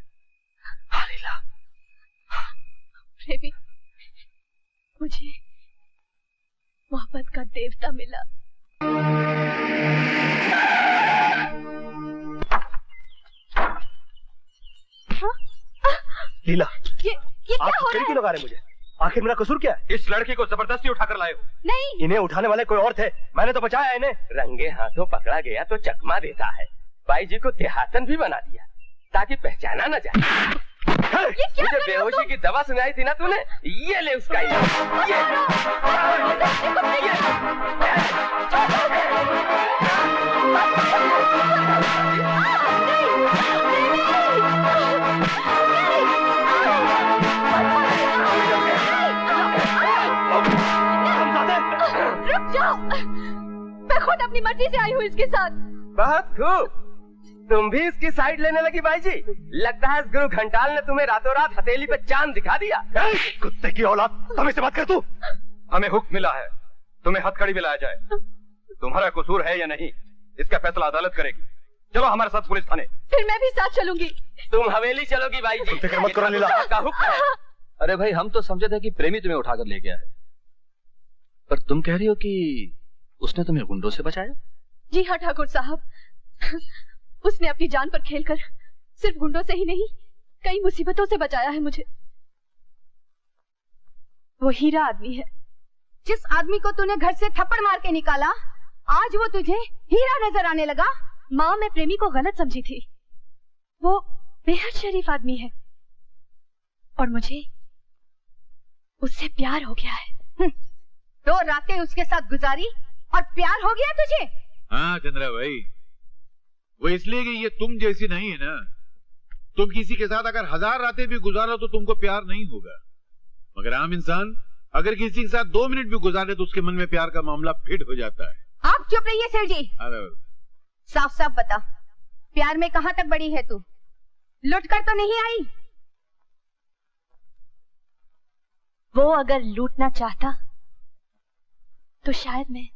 हाँ लीला। प्रेमी, मुझे मोहब्बत का देवता मिला। लीला, ये आप क्या हो रहा है? क्यों लगा रहे मुझे? आखिर मेरा कसूर क्या है? इस लड़की को जबरदस्ती उठाकर लाए हो। नहीं, इन्हें उठाने वाले कोई और थे, मैंने तो बचाया इन्हें। रंगे हाथों पकड़ा गया तो चकमा देता है। बाई जी को देहातन भी बना दिया ताकि पहचाना न जाए। मुझे बेहोशी की दवा सुनाई थी ना तूने, ये ले उसका रुक जाओ, मैं खुद अपनी मर्जी से आई हूँ इसके साथ। बहुत खूब, तुम भी इसकी साइड लेने लगी बाई जी। लगता है इस गुरु घंटाल ने तुम्हें रातों रात हथेली पे चांद दिखा दिया। कुत्ते की औलाद, हमें से बात कर तू। हमें हुक्म मिला है तुम्हें हथकड़ी में लाया जाए। तुम्हारा कसूर है या नहीं इसका फैसला अदालत करेगी। चलो हमारे साथ पुलिस थाने। फिर मैं भी साथ चलूंगी। तुम हवेली चलोगी बाई जी। फिक्र मत करो लीला का हुक्म है। अरे भाई, हम तो समझे थे कि प्रेमी तुम्हें उठाकर ले गया है, पर तुम कह रही हो कि उसने तुम्हें गुंडों से बचाया। जी हाँ ठाकुर साहब, उसने अपनी जान पर खेलकर सिर्फ गुंडों से ही नहीं कई मुसीबतों से बचाया है मुझे। वो हीरा आदमी है। जिस आदमी को तूने घर से थप्पड़ मार के निकाला, आज वो तुझे हीरा नजर आने लगा। माँ, मैं प्रेमी को गलत समझी थी। वो बेहद शरीफ आदमी है और मुझे उससे प्यार हो गया है। 2 रातें उसके साथ गुजारी और प्यार हो गया तुझे? हाँ चंद्रा भाई, वो इसलिए कि ये तुम जैसी नहीं है ना। तुम किसी के साथ अगर 1000 रातें भी गुजारो तो तुमको प्यार नहीं होगा, मगर आम इंसान अगर किसी के साथ 2 मिनट भी गुजारे तो उसके मन में प्यार का मामला फिट हो जाता है। आप चुप रहिए सेठ जी। साफ साफ बता, प्यार में कहाँ तक बड़ी है तू? लुट कर तो नहीं आई? वो अगर लूटना चाहता तो शायद मैं,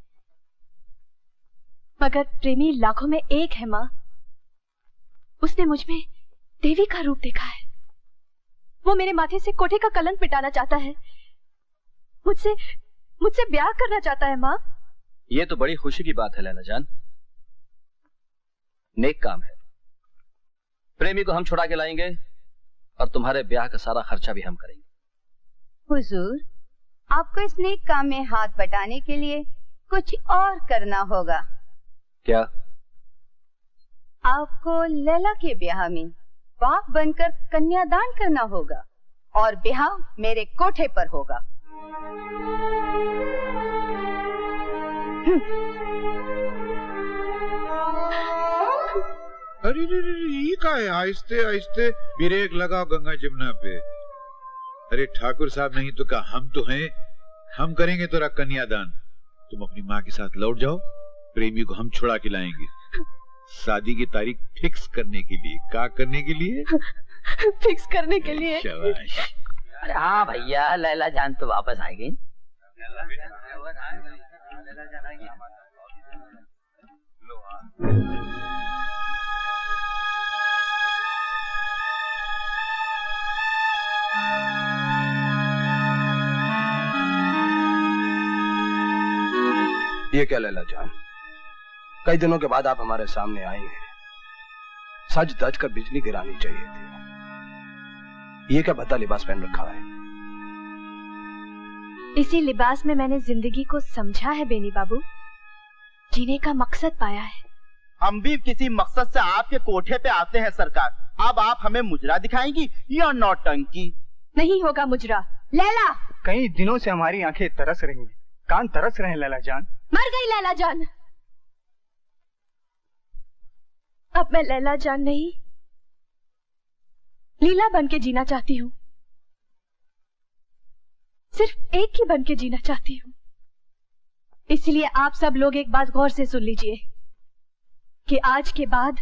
मगर प्रेमी लाखों में एक है माँ। उसने मुझ में देवी का रूप देखा है। वो मेरे माथे से कोठे का कलंक मिटाना चाहता है। मुझसे ब्याह करना चाहता है माँ। ये तो बड़ी खुशी की बात है लैला जान, नेक काम है। प्रेमी को हम छुड़ा के लाएंगे और तुम्हारे ब्याह का सारा खर्चा भी हम करेंगे। हुजूर, आपको इस नेक काम में हाथ बटाने के लिए कुछ और करना होगा। क्या? आपको लैला के ब्याह में बाप बनकर कन्यादान करना होगा और ब्याह मेरे कोठे पर होगा। अरे ये क्या है? आहिस्ते आहिस्ते ब्रेक लगाओ गंगा जमुना पे। अरे ठाकुर साहब, नहीं तो क्या, हम तो हैं, हम करेंगे तेरा कन्यादान। तुम अपनी माँ के साथ लौट जाओ, प्रेमी को हम छुड़ा के लाएंगे। शादी की तारीख फिक्स करने के लिए। क्या करने के लिए? फिक्स करने के लिए। शाबाश। अरे हाँ भैया, लैला जान तो वापस आएगी। ये क्या लैला जान, कई दिनों के बाद आप हमारे सामने आई हैं। सज धज कर बिजली गिरानी चाहिए थी। ये क्या भद्दा लिबास पहन रखा है? इसी लिबास में मैंने जिंदगी को समझा है बेनी बाबू, जीने का मकसद पाया है। हम भी किसी मकसद से आपके कोठे पे आते हैं सरकार। अब आप हमें मुजरा दिखाएंगी या नौटंकी? नहीं होगा मुजरा। लैला, कई दिनों से हमारी आंखें तरस रही हैं, कान तरस रहे हैं लैला जान। मर गई लैला जान। अब मैं लैला जान नहीं, लीला बन के जीना चाहती हूँ। सिर्फ एक ही बन के जीना चाहती हूँ। इसलिए आप सब लोग एक बात गौर से सुन लीजिए कि आज के बाद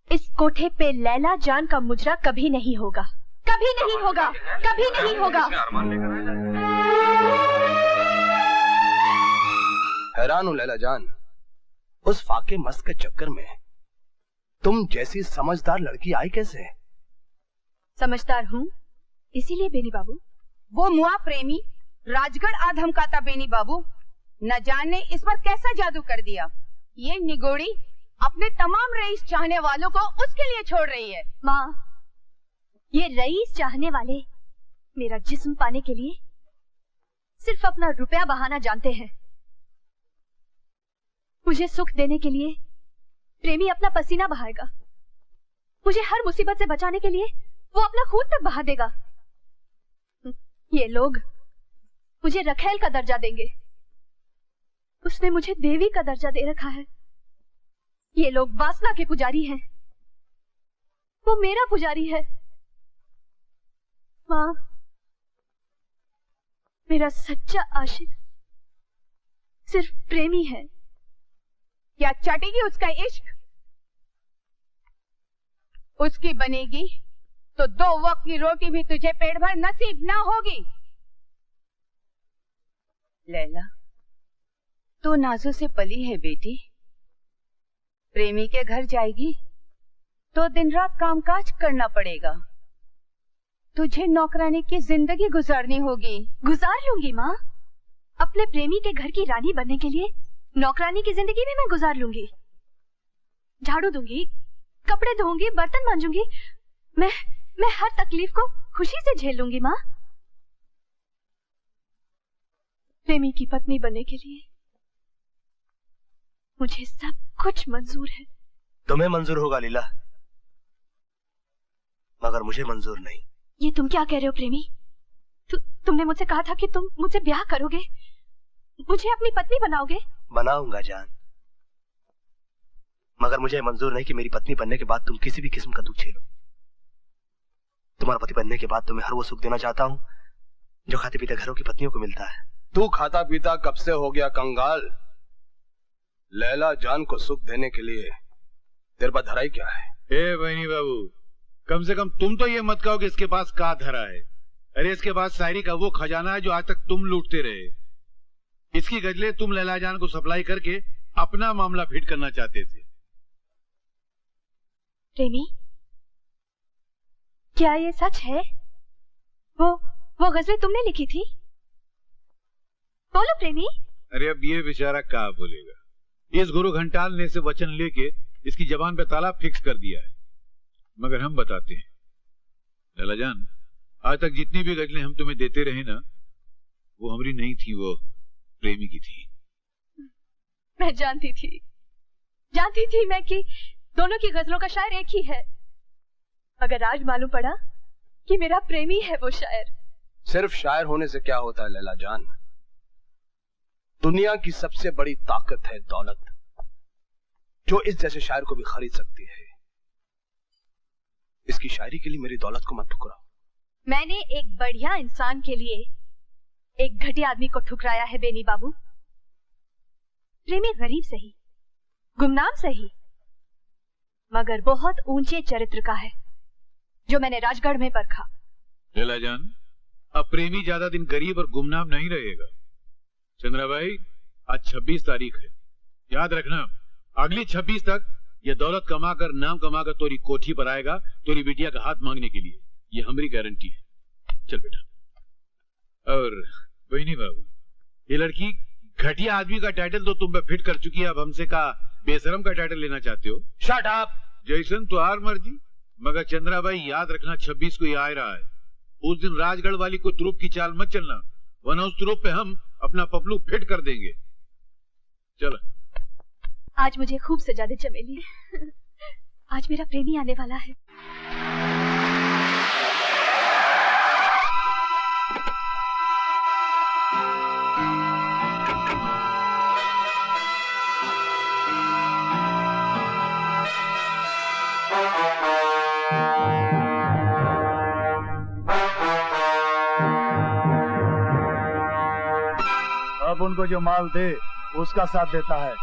इस कोठे पे लैला जान का मुजरा कभी नहीं होगा। कभी नहीं होगा, कभी नहीं होगा। हैरान हूं लैला जान, उस फाके मस्त के चक्कर में तुम जैसी समझदार लड़की आई कैसे? समझदार हूँ इसीलिए बेनी बाबू। वो मुआ प्रेमी राजगढ़ आ धमकाता बेनी बाबू। न जाने इस पर कैसा जादू कर दिया। ये निगोड़ी अपने तमाम रईस चाहने वालों को उसके लिए छोड़ रही है। माँ, ये रईस चाहने वाले मेरा जिस्म पाने के लिए सिर्फ अपना रुपया बहाना जानते हैं। मुझे सुख देने के लिए प्रेमी अपना पसीना बहाएगा, मुझे हर मुसीबत से बचाने के लिए वो अपना खून तक बहा देगा। ये लोग मुझे रखेल का दर्जा देंगे, उसने मुझे देवी का दर्जा दे रखा है। ये लोग वासना के पुजारी हैं, वो मेरा पुजारी है। माँ, मेरा सच्चा आशिक सिर्फ प्रेमी है। क्या चटेगी उसका इश्क? उसकी बनेगी तो 2 वक्त की रोटी भी तुझे पेट भर नसीब ना होगी। लैला, तू नाजों से पली है बेटी। प्रेमी के घर जाएगी तो दिन रात कामकाज करना पड़ेगा। तुझे नौकरानी की जिंदगी गुजारनी होगी। गुजार लूंगी माँ, अपने प्रेमी के घर की रानी बनने के लिए नौकरानी की जिंदगी भी मैं गुजार लूंगी। झाड़ू दूंगी, कपड़े धोऊंगी, बर्तन मांजूंगी। मैं हर तकलीफ को खुशी से झेल लूंगी माँ। प्रेमी की पत्नी बनने के लिए मुझे सब कुछ मंजूर है। तुम्हें मंजूर होगा लीला, मगर मुझे मंजूर नहीं। ये तुम क्या कह रहे हो प्रेमी? तुमने मुझसे कहा था कि तुम मुझसे ब्याह करोगे, मुझे अपनी पत्नी बनाओगे। बनाऊंगा जान, मगर मुझे मंजूर नहीं कि मेरी पत्नी बनने के बाद तुम किसी भी किस्म का दुख झेलो। तुम्हारा पति बनने के बाद तुम्हें हर वो सुख देना चाहता हूँ जो खाते पीते घरों की पत्नियों को मिलता है। तू खाता पीता कब से हो गया कंगाल? लैला जान को सुख देने के लिए तेरे पास धराई क्या है? ए बहनी बाबू, कम से कम तुम तो ये मत कहो कि इसके पास का धरा है। अरे इसके पास शायरी का वो खजाना है जो आज तक तुम लूटते रहे। इसकी गजलें तुम लैला जान को सप्लाई करके अपना मामला फिट करना चाहते थे। प्रेमी, क्या ये सच है? वो गजलें तुमने लिखी थी? बोलो प्रेमी। अरे अब ये बेचारा क्या बोलेगा। इस गुरु घंटाल ने इसे वचन लेके इसकी जबान पे ताला फिक्स कर दिया है। मगर हम बताते हैं लैला जान, आज तक जितनी भी गजलें हम तुम्हें देते रहे ना, वो हमारी नहीं थी, वो प्रेमी की थी। मैं जानती थी मैं कि दोनों की गजलों का शायर एक ही है, मगर आज मालूम पड़ा कि मेरा प्रेमी है वो शायर। सिर्फ शायर होने से क्या होता है लैला जान? दुनिया की सबसे बड़ी ताकत है दौलत, जो इस जैसे शायर को भी खरीद सकती है। इसकी शायरी के लिए मेरी दौलत को मत ठुकराओ। मैंने एक बढ़िया इंसान के लिए एक घटिया आदमी को ठुकराया है बेनी बाबू। प्रेमी गरीब सही, गुमनाम सही, मगर बहुत ऊंचे चरित्र का है, जो मैंने राजगढ़ में परखा। लैला जान, अब प्रेमी ज्यादा दिन गरीब और गुमनाम नहीं रहेगा। चंद्रा भाई, आज 26 तारीख है, याद रखना अगली 26 तक ये दौलत कमाकर, नाम कमाकर तोरी कोठी पर आएगा, तोरी बिटिया का हाथ मांगने के लिए। ये हमारी गारंटी है। चल बेटा। और बहनी बाबू, ये लड़की घटिया आदमी का टाइटल तो तुम पे फिट कर चुकी है, अब हमसे का बेशरम का टाइटल लेना चाहते हो? Shut up. जैसन तो आर मर्जी, मगर चंद्रा भाई याद रखना 26 को ये आ रहा है। उस दिन राजगढ़ वाली को तुरुप की चाल मत चलना, वरना उस तुरुप पे हम अपना पपलू फिट कर देंगे। चलो। आज मुझे खूब सजा दे चमेली, आज मेरा प्रेमी आने वाला है। अब उनको जो माल दे उसका साथ देता है।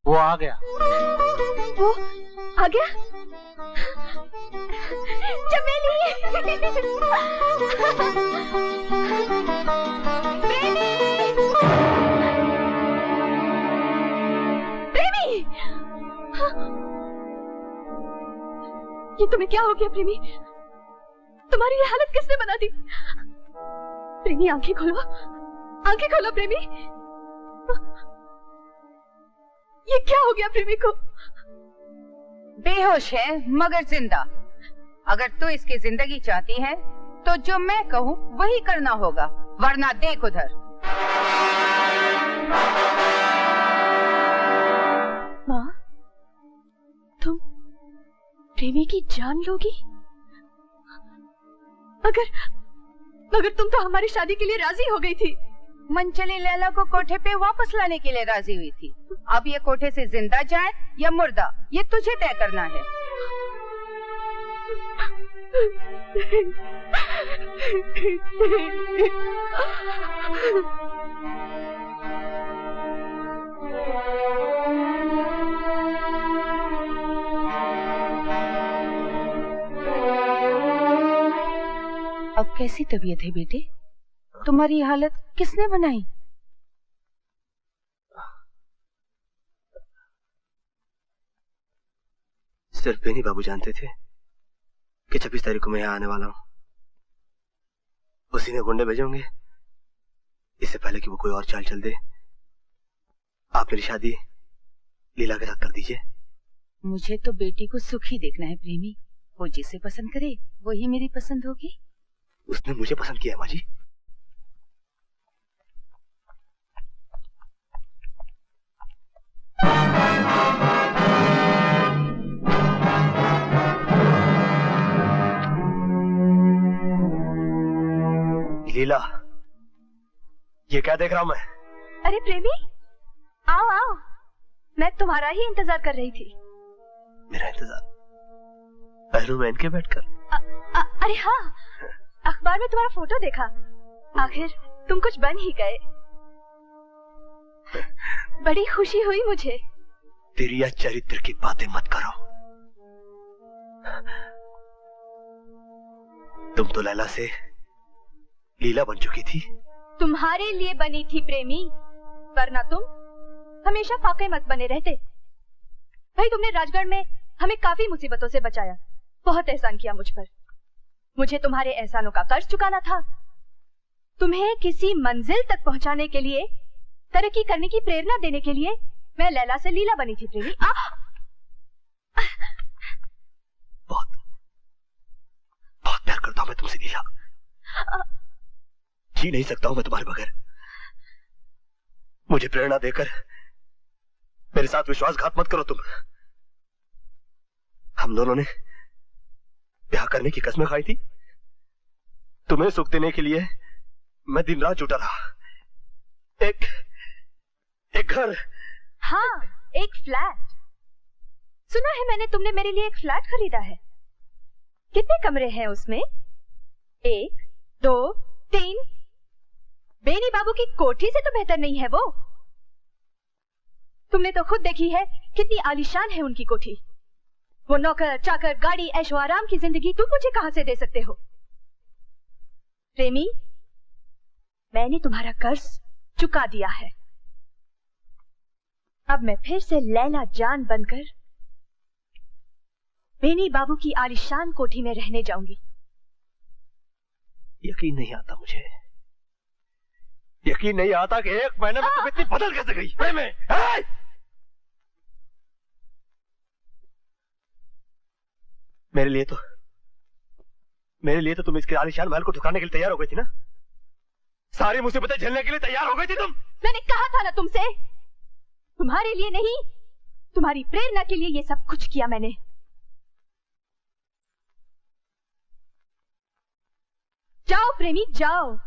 वो आ गया। वो आ गया? चमेली! प्रेमी! ये तुम्हें क्या हो गया प्रेमी? तुम्हारी ये हालत किसने बना दी? प्रेमी आंखें खोलो प्रेमी। ये क्या हो गया प्रेमी को? बेहोश है मगर जिंदा। अगर तू इसकी जिंदगी चाहती है तो जो मैं कहूँ वही करना होगा, वरना देख उधर। माँ, तुम प्रेमी की जान लोगी? मगर तुम तो हमारी शादी के लिए राजी हो गई थी। मनचली लैला को कोठे पे वापस लाने के लिए राजी हुई थी। अब ये कोठे से जिंदा जाए या मुर्दा, ये तुझे तय करना है। अब कैसी तबीयत है बेटे? तुम्हारी हालत किसने बनाई? सिर्फ बेनी बाबू जानते थे कि 26 तारीख को मैं यहाँ आने वाला हूँ। उसी ने गुंडे भेजे होंगे इससे पहले कि वो कोई और चाल चल दे। आप मेरी शादी लीला के साथ कर दीजिए। मुझे तो बेटी को सुखी देखना है प्रेमी। वो जिसे पसंद करे वही मेरी पसंद होगी। उसने मुझे पसंद किया माँ जी। लीला, ये क्या देख रहा हूं मैं? अरे प्रेमी, आओ आओ, मैं तुम्हारा ही इंतजार कर रही थी। मेरा इंतजार? पहलू में इनके बैठकर? अरे हाँ, अखबार में तुम्हारा फोटो देखा। आखिर तुम कुछ बन ही गए। बड़ी खुशी हुई मुझे। तेरी या चरित्र की बातें मत करो। तुम तो लैला से लीला बन चुकी थी। तुम्हारे लिए बनी थी प्रेमी, वरना तुम हमेशा फाके मत बने रहते। भाई, तुमने राजगढ़ में हमें काफी मुसीबतों से बचाया। बहुत एहसान किया मुझ पर। मुझे तुम्हारे एहसानों का कर्ज चुकाना था। तुम्हें किसी मंजिल तक पहुंचाने के लिए, तरक्की करने की प्रेरणा देने के लिए मैं लैला से लीला बनी थी प्रेमी। बहुत प्यार करता हूं मैं तुमसे लीला। जी नहीं सकता हूं मैं तुम्हारे बगैर। मुझे प्रेरणा देकर मेरे साथ विश्वासघात मत करो तुम। हम दोनों ने ब्याह करने की कसमें खाई थी। तुम्हें सुख देने के लिए मैं दिन रात जुटा रहा। एक घर। हाँ, एक फ्लैट। सुना है मैंने तुमने मेरे लिए एक फ्लैट खरीदा है। कितने कमरे हैं उसमें? 1, 2, 3। बेनी बाबू की कोठी से तो बेहतर नहीं है वो। तुमने तो खुद देखी है कितनी आलीशान है उनकी कोठी। वो नौकर चाकर, गाड़ी, ऐशो आराम की जिंदगी तुम मुझे कहां से दे सकते हो? प्रेमी, मैंने तुम्हारा कर्ज चुका दिया है। अब मैं फिर से लैला जान बनकर बेनी बाबू की आलीशान कोठी में रहने जाऊंगी। यकीन नहीं आता मुझे। यकीन नहीं आता कि एक महीने में तुम इतनी बदल कैसे गई। प्रेमी, मेरे लिए तो तुम इसके आलीशान महल को ठुकराने के लिए तैयार हो गई थी ना। सारी मुसीबतें झेलने के लिए तैयार हो गई थी तुम। मैंने कहा था ना तुमसे, तुम्हारे लिए नहीं, तुम्हारी प्रेरणा के लिए ये सब कुछ किया मैंने। जाओ प्रेमी, जाओ।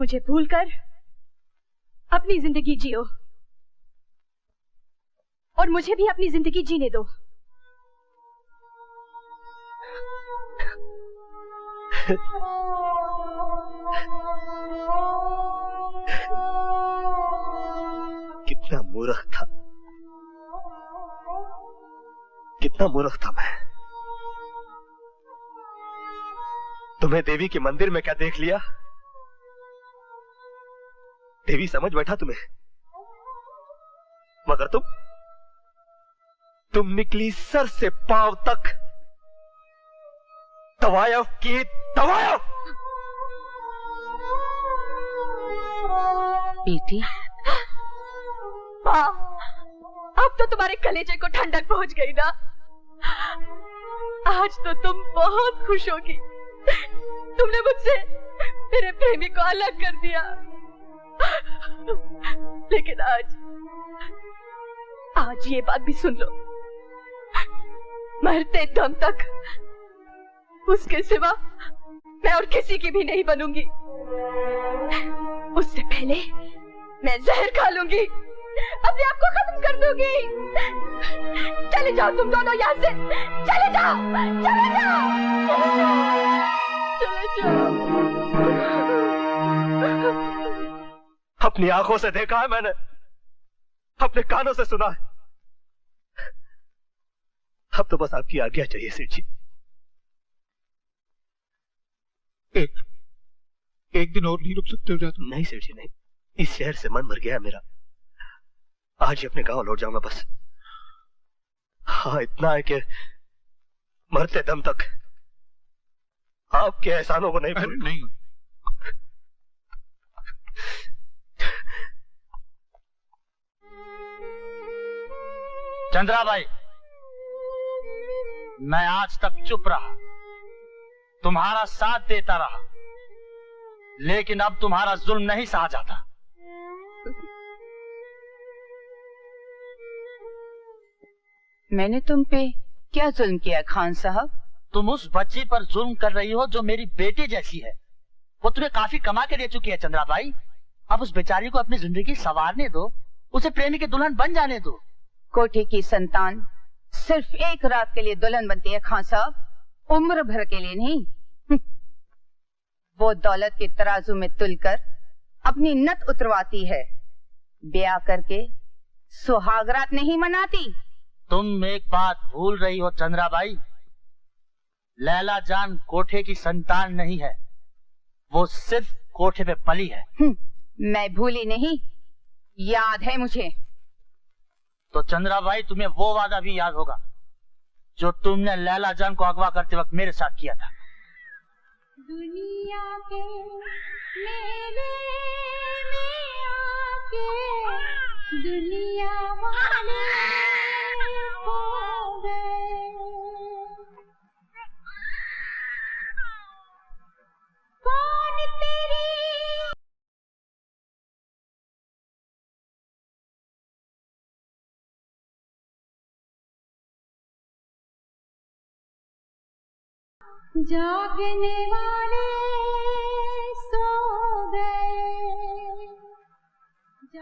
मुझे भूलकर अपनी जिंदगी जियो और मुझे भी अपनी जिंदगी जीने दो। कितना मूर्ख था, कितना मूर्ख था मैं। तुम्हें देवी के मंदिर में क्या देख लिया? देवी समझ बैठा तुम्हें, मगर तुम निकली सर से पांव तक तवायफ की तवायफ। बेटी, माँ, अब तो तुम्हारे कलेजे को ठंडक पहुंच गई ना। आज तो तुम बहुत खुश होगी। तुमने मुझसे मेरे प्रेमी को अलग कर दिया, लेकिन आज ये बात भी सुन लो, मरते दम तक उसके सिवा मैं और किसी की भी नहीं बनूंगी। उससे पहले मैं जहर खा लूंगी, अपने आप को खत्म कर दूंगी। चले जाओ तुम दोनों यहाँ से, चले जाओ, चले जाओ, चले जाओ। अपनी आंखों से देखा है मैंने, अपने कानों से सुना है। अब तो बस आपकी आज्ञा चाहिए सेठ जी। एक दिन और नहीं रुक सकते हो जाते? नहीं सेठ जी नहीं, इस शहर से मन भर गया है मेरा। आज ही अपने गांव लौट जाऊंगा बस। हाँ, इतना है कि मरते दम तक आपके एहसानों को नहीं भूल। नहीं, चंद्रा भाई, मैं आज तक चुप रहा, तुम्हारा साथ देता रहा, लेकिन अब तुम्हारा जुल्म नहीं सहा जाता। मैंने तुम पे क्या जुल्म किया खान साहब? तुम उस बच्ची पर जुल्म कर रही हो जो मेरी बेटी जैसी है। वो तुम्हें काफी कमा के दे चुकी है चंद्रा भाई। अब उस बेचारी को अपनी जिंदगी संवारने दो, उसे प्रेमी की दुल्हन बन जाने दो। कोठी की संतान सिर्फ एक रात के लिए दुल्हन बनती है खान साहब, उम्र भर के लिए नहीं। वो दौलत के तराजू में तुलकर अपनी नत उतरवाती है, ब्याह करके सुहागरात नहीं मनाती। तुम एक बात भूल रही हो चंद्रा भाई, लैला जान कोठे की संतान नहीं है, वो सिर्फ कोठे पे पली है। मैं भूली नहीं, याद है मुझे। तो चंद्रा भाई, तुम्हें वो वादा भी याद होगा जो तुमने लैला जान को अगवा करते वक्त मेरे साथ किया था। दुनिया के मेले में आके दुनिया वाले हो गए, कौन तेरी जागने वाले सो गए।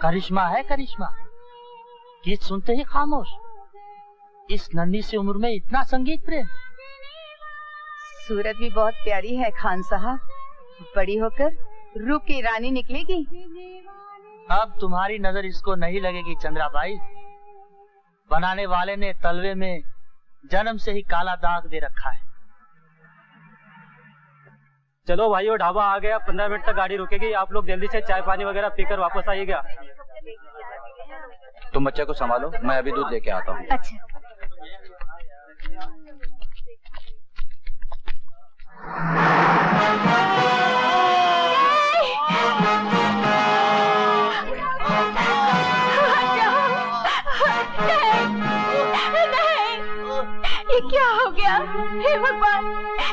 करिश्मा है करिश्मा, गीत सुनते ही खामोश। इस नन्ही सी उम्र में इतना संगीत प्रेम। सूरत भी बहुत प्यारी है खान साहब, बड़ी होकर रूप की रानी निकलेगी। अब तुम्हारी नजर इसको नहीं लगेगी चंद्रा भाई। बनाने वाले ने तलवे में जन्म से ही काला दाग दे रखा है। चलो भाइयों, ढाबा आ गया, 15 मिनट तक गाड़ी रुकेगी। आप लोग जल्दी से चाय पानी वगैरह पीकर वापस आइएगा। तुम बच्चे को संभालो, मैं अभी दूध लेके आता हूँ। अच्छा। ये क्या हो गया? हे भगवान,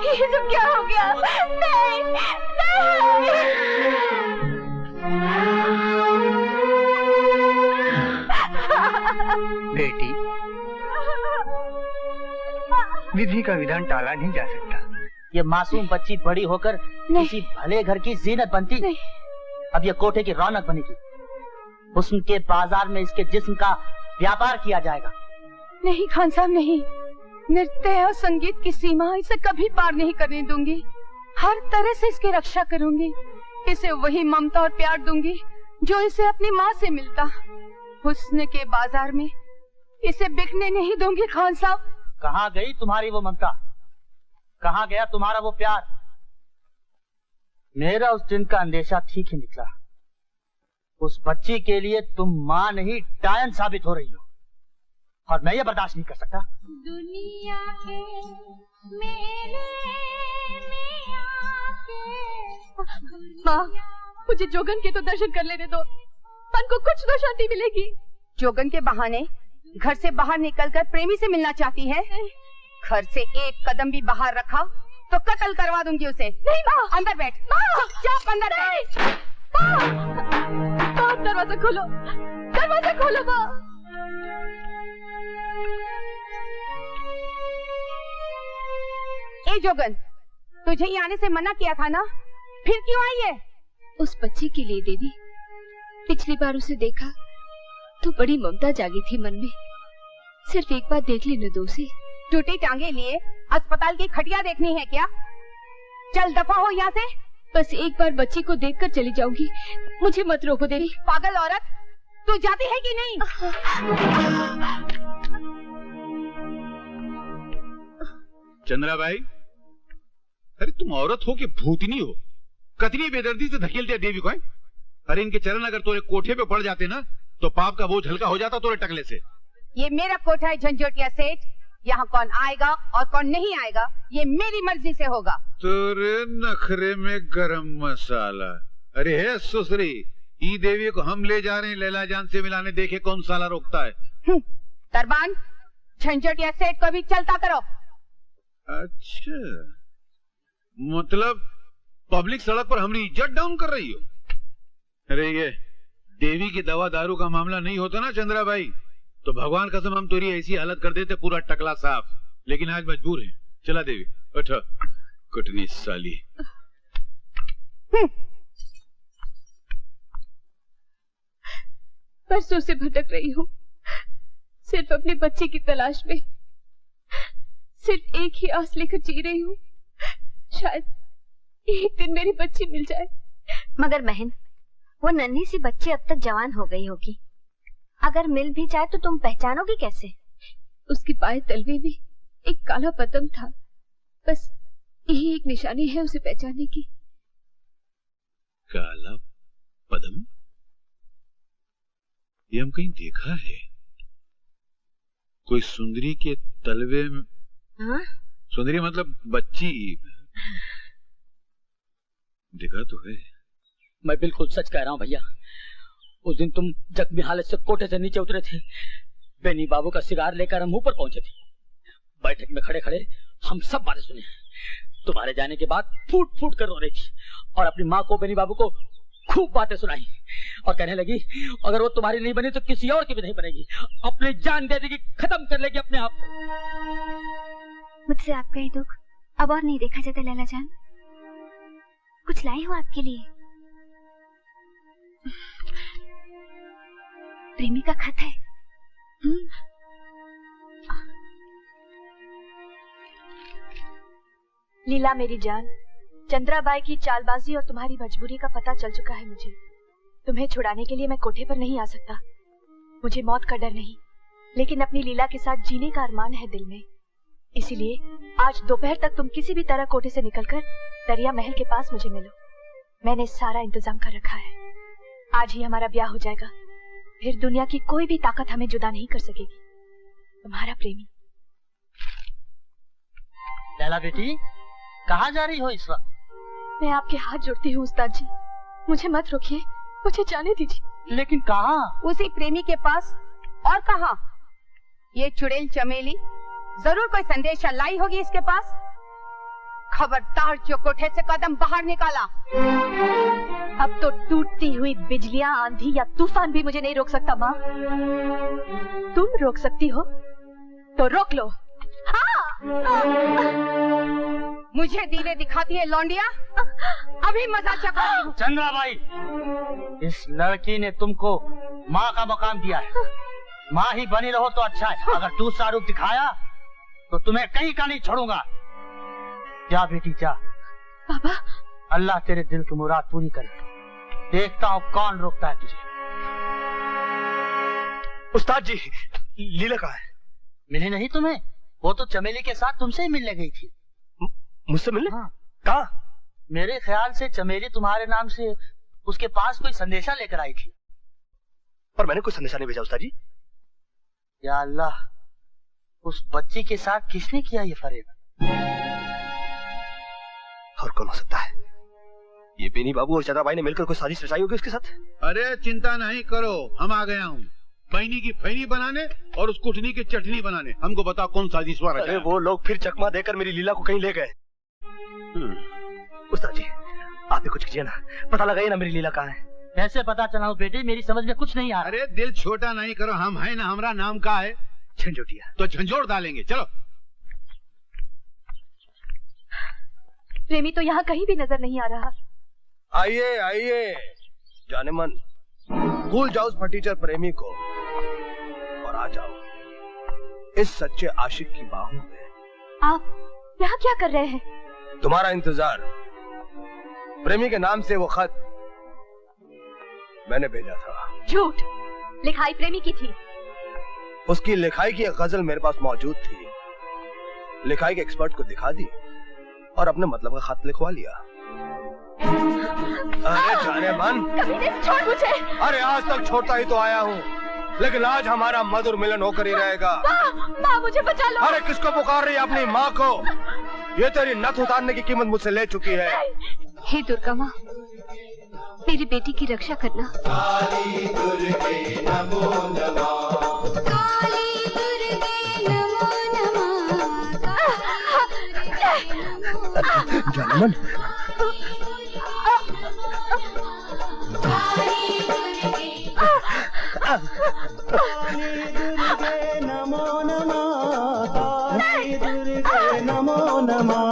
ये सब क्या हो गया? नहीं, नहीं। बेटी, विधि का विधान टाला नहीं जा सकता। ये मासूम बच्ची बड़ी होकर किसी भले घर की जीनत बनती, अब ये कोठे की रौनक बनेगी। हुस्न के बाजार में इसके जिस्म का व्यापार किया जाएगा। नहीं खान साहब, नहीं। नृत्य और संगीत की सीमा इसे कभी पार नहीं करने दूंगी। हर तरह से इसकी रक्षा करूंगी। इसे वही ममता और प्यार दूंगी जो इसे अपनी माँ से मिलता। हुस्न के बाजार में इसे बिकने नहीं दूंगी खान साहब। कहाँ गई तुम्हारी वो ममता, कहाँ गया तुम्हारा वो प्यार? मेरा उस दिन का अंदेशा ठीक ही निकला। उस बच्ची के लिए तुम माँ नहीं टायन साबित हो रही हो, और मैं ये बर्दाश्त नहीं कर सकता। दुनिया के मेले में आके माँ, मुझे जोगन के तो दर्शन कर लेने दो। मन को कुछ तो शांति मिलेगी। जोगन के बहाने घर से बाहर निकलकर प्रेमी से मिलना चाहती है। घर से एक कदम भी बाहर रखा तो कत्ल करवा दूंगी उसे। नहीं माँ, अंदर बैठ। चुप, अंदर बैठ। माँ, दरवाजा खोलो, दरवाजा खोलो माँ। ए जोगन, तुझे यहाँ आने से मना किया था ना, फिर क्यों आई है? उस बच्ची के लिए देवी। पिछली बार उसे देखा तो बड़ी ममता जागी थी मन में। सिर्फ एक बार देख लेने दो उसे। टूटी टांगे लिए अस्पताल की खटिया देखनी है क्या? चल दफा हो यहाँ से। बस एक बार बच्ची को देखकर चली जाऊंगी, मुझे मत रोको देवी। पागल औरत, तू जाती है कि नहीं? चंद्राबाई, अरे तुम औरत हो कि भूतनी हो? कतनी बेदर्दी से धकेल दिया देवी को है? अरे इनके चरण अगर तोरे कोठे पे पड़ जाते ना तो पाप का बोझ हल्का हो जाता तोरे टकले से। ये मेरा कोठा है झंझोटिया सेठ। यहाँ कौन आएगा और कौन नहीं आएगा ये मेरी मर्जी से होगा। तोरे नखरे में गरम मसाला। अरे है सुसरी, ई देवी को हम ले जा रहे हैं लैला जान से मिलाने, देखे कौन साला रोकता है। दरबान, झंझोटिया सेठ को भी चलता करो। अच्छा, मतलब पब्लिक सड़क पर हमारी इज्जत डाउन कर रही हो? अरे ये देवी की दवा दारू का मामला नहीं होता ना चंद्राबाई तो भगवान कसम हम तेरी ऐसी हालत कर देते पूरा टकला साफ। लेकिन आज मजबूर है। चला देवी, उठो। कुटनी साली। परसों से भटक रही हूँ, सिर्फ अपने बच्चे की तलाश में। सिर्फ एक ही आस लेकर जी रही हूँ, शायद एक दिन मेरी बच्ची मिल जाए। मगर बहन, वो नन्ही सी बच्ची अब तक जवान हो गई होगी। अगर मिल भी जाए तो तुम पहचानोगी कैसे? उसकी बाएं तलवे में एक काला पतंग था, बस यही एक निशानी है उसे पहचानने की। काला पदम? ये हम कहीं देखा है। कोई सुंदरी के तलवे में? हाँ? सुंदरी मतलब बच्ची। देखा तो है। मैं बिल्कुल सच कह रहा हूँ भैया। उस दिन तुम जख्मी हालत से कोठे से नीचे उतरे थे। बेनी बाबू का सिगार लेकर हम ऊपर पहुंचे थे। बैठक में खड़े खड़े हम सब बातें सुने। तुम्हारे जाने के बाद फूट फूट कर रो रही थी और अपनी माँ को, बेनी बाबू को खूब बातें सुनाई और कहने लगी अगर वो तुम्हारी नहीं बनी तो किसी और की भी नहीं बनेगी। अपनी जान दे देगी, खत्म कर लेगी अपने आप। मुझसे आपका ये दुख अब और नहीं देखा जाता लैला जान। कुछ लाई हो आपके लिए। प्रेमी का खत है। लीला मेरी जान, चंद्राबाई की चालबाजी और तुम्हारी मजबूरी का पता चल चुका है मुझे। तुम्हें छुड़ाने के लिए मैं कोठे पर नहीं आ सकता। मुझे मौत का डर नहीं, लेकिन अपनी लीला के साथ जीने का अरमान है दिल में। इसीलिए आज दोपहर तक तुम किसी भी तरह कोठे से निकलकर दरिया महल के पास मुझे मिलो। मैंने सारा इंतजाम कर रखा है। आज ही हमारा ब्याह हो जाएगा, फिर दुनिया की कोई भी ताकत हमें जुदा नहीं कर सकेगी। तुम्हारा प्रेमी। लैला बेटी, कहाँ जा रही हो इस वक्त? मैं आपके हाथ जोड़ती हूँ उस्ताद जी, मुझे मत रोकिए, मुझे जाने दीजिए। लेकिन कहाँ? उसी प्रेमी के पास। और कहाँ? ये चुड़ैल चमेली जरूर कोई संदेशा लाई होगी इसके पास। खबरदार जो कोठे से कदम बाहर निकाला। अब तो टूटती हुई बिजलियां, आंधी या तूफान भी मुझे नहीं रोक सकता माँ। तुम रोक सकती हो तो रोक लो। मुझे दीवे दिखाती है लौंडिया, अभी मजा चखा। चंद्राबाई, इस लड़की ने तुमको माँ का मकाम दिया है। माँ ही बनी रहो तो अच्छा है। अगर दूसरा रूप दिखाया तो तुम्हें कहीं का नहीं छोड़ूंगा। जा बेटी जा, बाबा, अल्लाह तेरे दिल की मुराद पूरी करे। देखता हूँ कौन रोकता है तुझे। उस्ताद जी, लीला कहाँ है? मिली नहीं तुम्हें? वो तो चमेली के साथ तुमसे ही मिलने गई थी। मुझसे मिलने? हाँ। कहाँ? मेरे ख्याल से चमेली तुम्हारे नाम से उसके पास कोई संदेशा लेकर आई थी। पर मैंने कोई संदेशा नहीं भेजा उस्ताद जी। या अल्लाह, उस बच्ची के साथ किसने किया ये फरेब? और कौन हो सकता है? ये बेनी बाबू और चंद्रा भाई ने मिलकर कोई साजिश रचाई होगी उसके साथ। अरे चिंता नहीं करो, हम आ गया हूँ बहनी की फैनी बनाने और उस कुटनी की चटनी बनाने। हमको बताओ कौन साजिश रचा? अरे वो लोग फिर चकमा देकर मेरी लीला को कहीं ले गए। उस्ताद जी, आप भी कुछ कीजिए ना, पता लगाइए ना मेरी लीला कहाँ है। कैसे पता चलाऊं बेटी, मेरी समझ में कुछ नहीं आ रहा। अरे दिल छोटा नहीं करो, हम है ना, हमारा नाम का है झंझोटिया। तो झंझोड़ डालेंगे, चलो। प्रेमी तो यहाँ कहीं भी नजर नहीं आ रहा। आइए आइए जाने मन, भूल जाओ उस फटीचर प्रेमी को और आ जाओ इस सच्चे आशिक की बाहों में। आप यहाँ क्या कर रहे हैं? तुम्हारा इंतजार। प्रेमी के नाम से वो खत मैंने भेजा था। झूठ, लिखाई प्रेमी की थी। उसकी लिखाई की एक गजल मेरे पास मौजूद थी। लिखाई के एक्सपर्ट को दिखा दी और अपने मतलब का खत लिखवा लिया। अरे जाने मन, छोड़ मुझे। अरे आज तक छोड़ता ही तो आया हूँ, लेकिन आज हमारा मधुर मिलन होकर ही रहेगा। माँ मुझे बचा लो। अरे किसको पुकार रही है? अपनी माँ को। ये तेरी नथ उतारने की कीमत मुझसे ले चुकी है। हे दुर्गा माँ, मेरी बेटी की रक्षा करना। काली दुर्गे नमो नमः, काली दुर्गे नमो नमः। जानमन, काली दुर्गे नमो नमः, काली दुर्गे नमो नमः।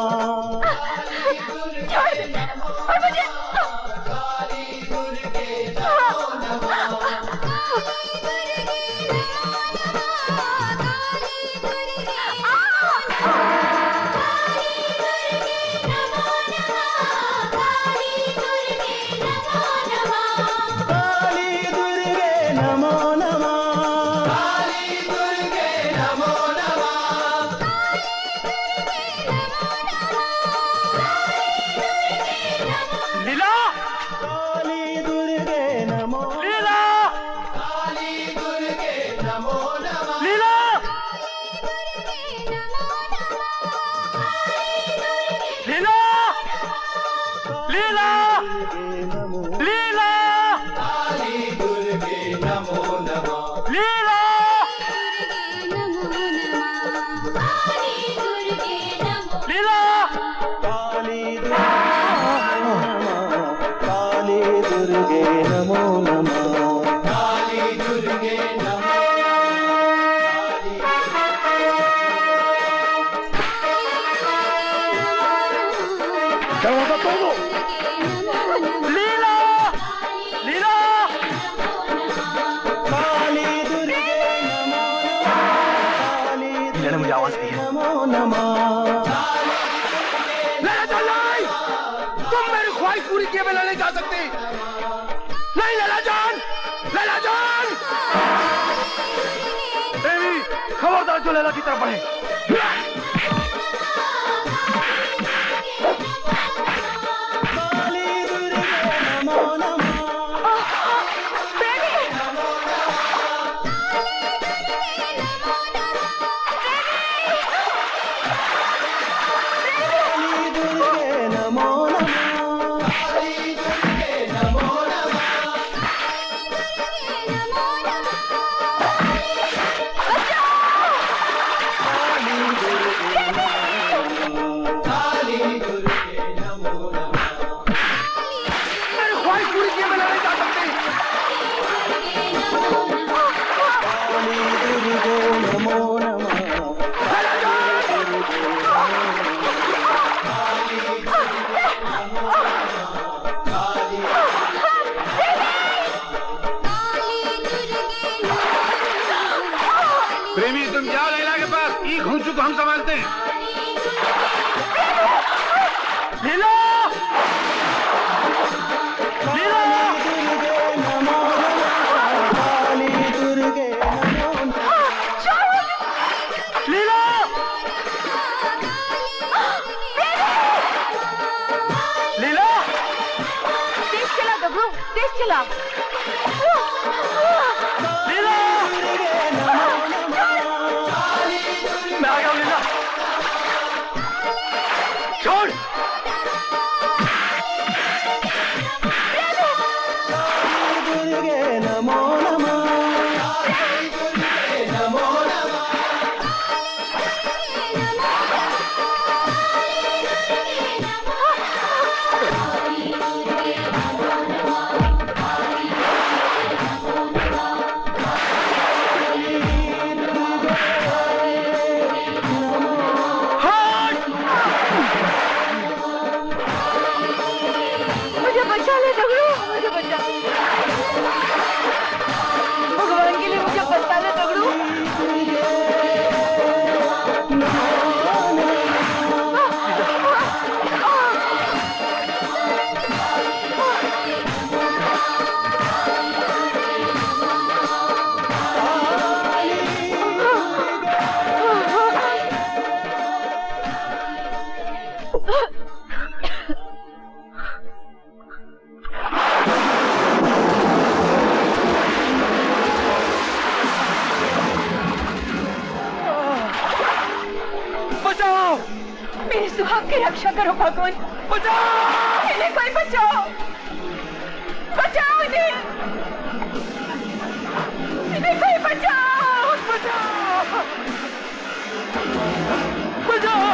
खबरदार जो लैला की तरफ बढ़े। प्रेमी तुम जाओ लैला के पास, ई घुंचू को हम संभालते हैं। लीला! चला। लीला! मैं आ गया हूँ लीला। छोड़! नमो नमः, नमो नमः। मुझे बचा ले डगरू, मुझे बचा। भगवान के लिए मुझे बचा ले डगरू। बचाओ! मेरे सुहाग की रक्षा करो भगवान। बचाओ! इन्हें कोई बचाओ! बचाओ इन्हें! इन्हें कोई बचाओ! बचाओ! बचाओ!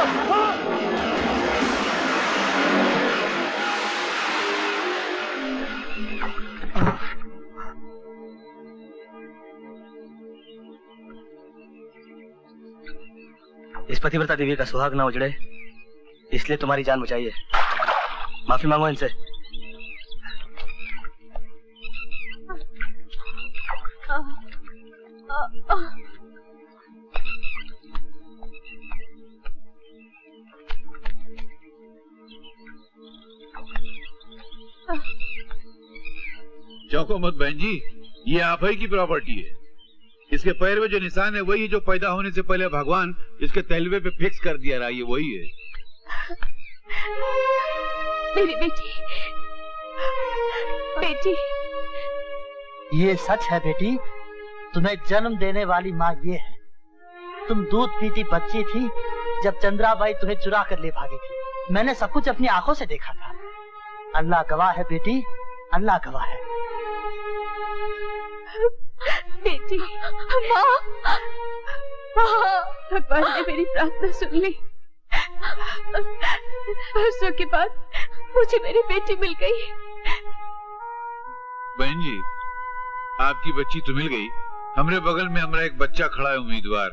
इस पतिव्रता देवी का सुहाग ना उजड़े, इसलिए तुम्हारी जान बचाई है। माफी मांगो इनसे। चौंको मत बहन जी, ये आप ही की प्रॉपर्टी है। इसके पैर में जो निशान है वही जो पैदा होने से पहले भगवान इसके तलवे पे फिक्स कर दिया रहा, ये वही है। मेरी बेटी, बेटी। ये सच है बेटी, तुम्हें जन्म देने वाली माँ ये है। तुम दूध पीती बच्ची थी जब चंद्राबाई तुम्हें चुरा कर ले भागी थी। मैंने सब कुछ अपनी आंखों से देखा था। अल्लाह गवाह है बेटी, अल्लाह गवाह है। बेटी, माँ, भगवान ने मेरी प्रार्थना सुन ली। वर्षों के बाद मुझे मेरी बेटी मिल गई। बहन जी, आपकी बच्ची तो मिल गई। हमरे बगल में हमारा एक बच्चा खड़ा है उम्मीदवार।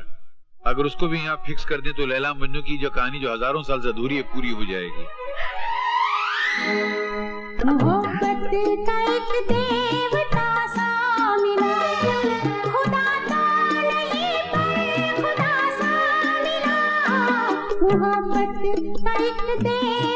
अगर उसको भी यहाँ फिक्स कर दें तो लैला मजनू की जो कहानी जो हजारों साल से अधूरी है पूरी हो जाएगी। मोहब्बत का एक देवता सा मिला, खुदा तो नहीं पर खुदा सा मिला। मोहब्बत का एक देवता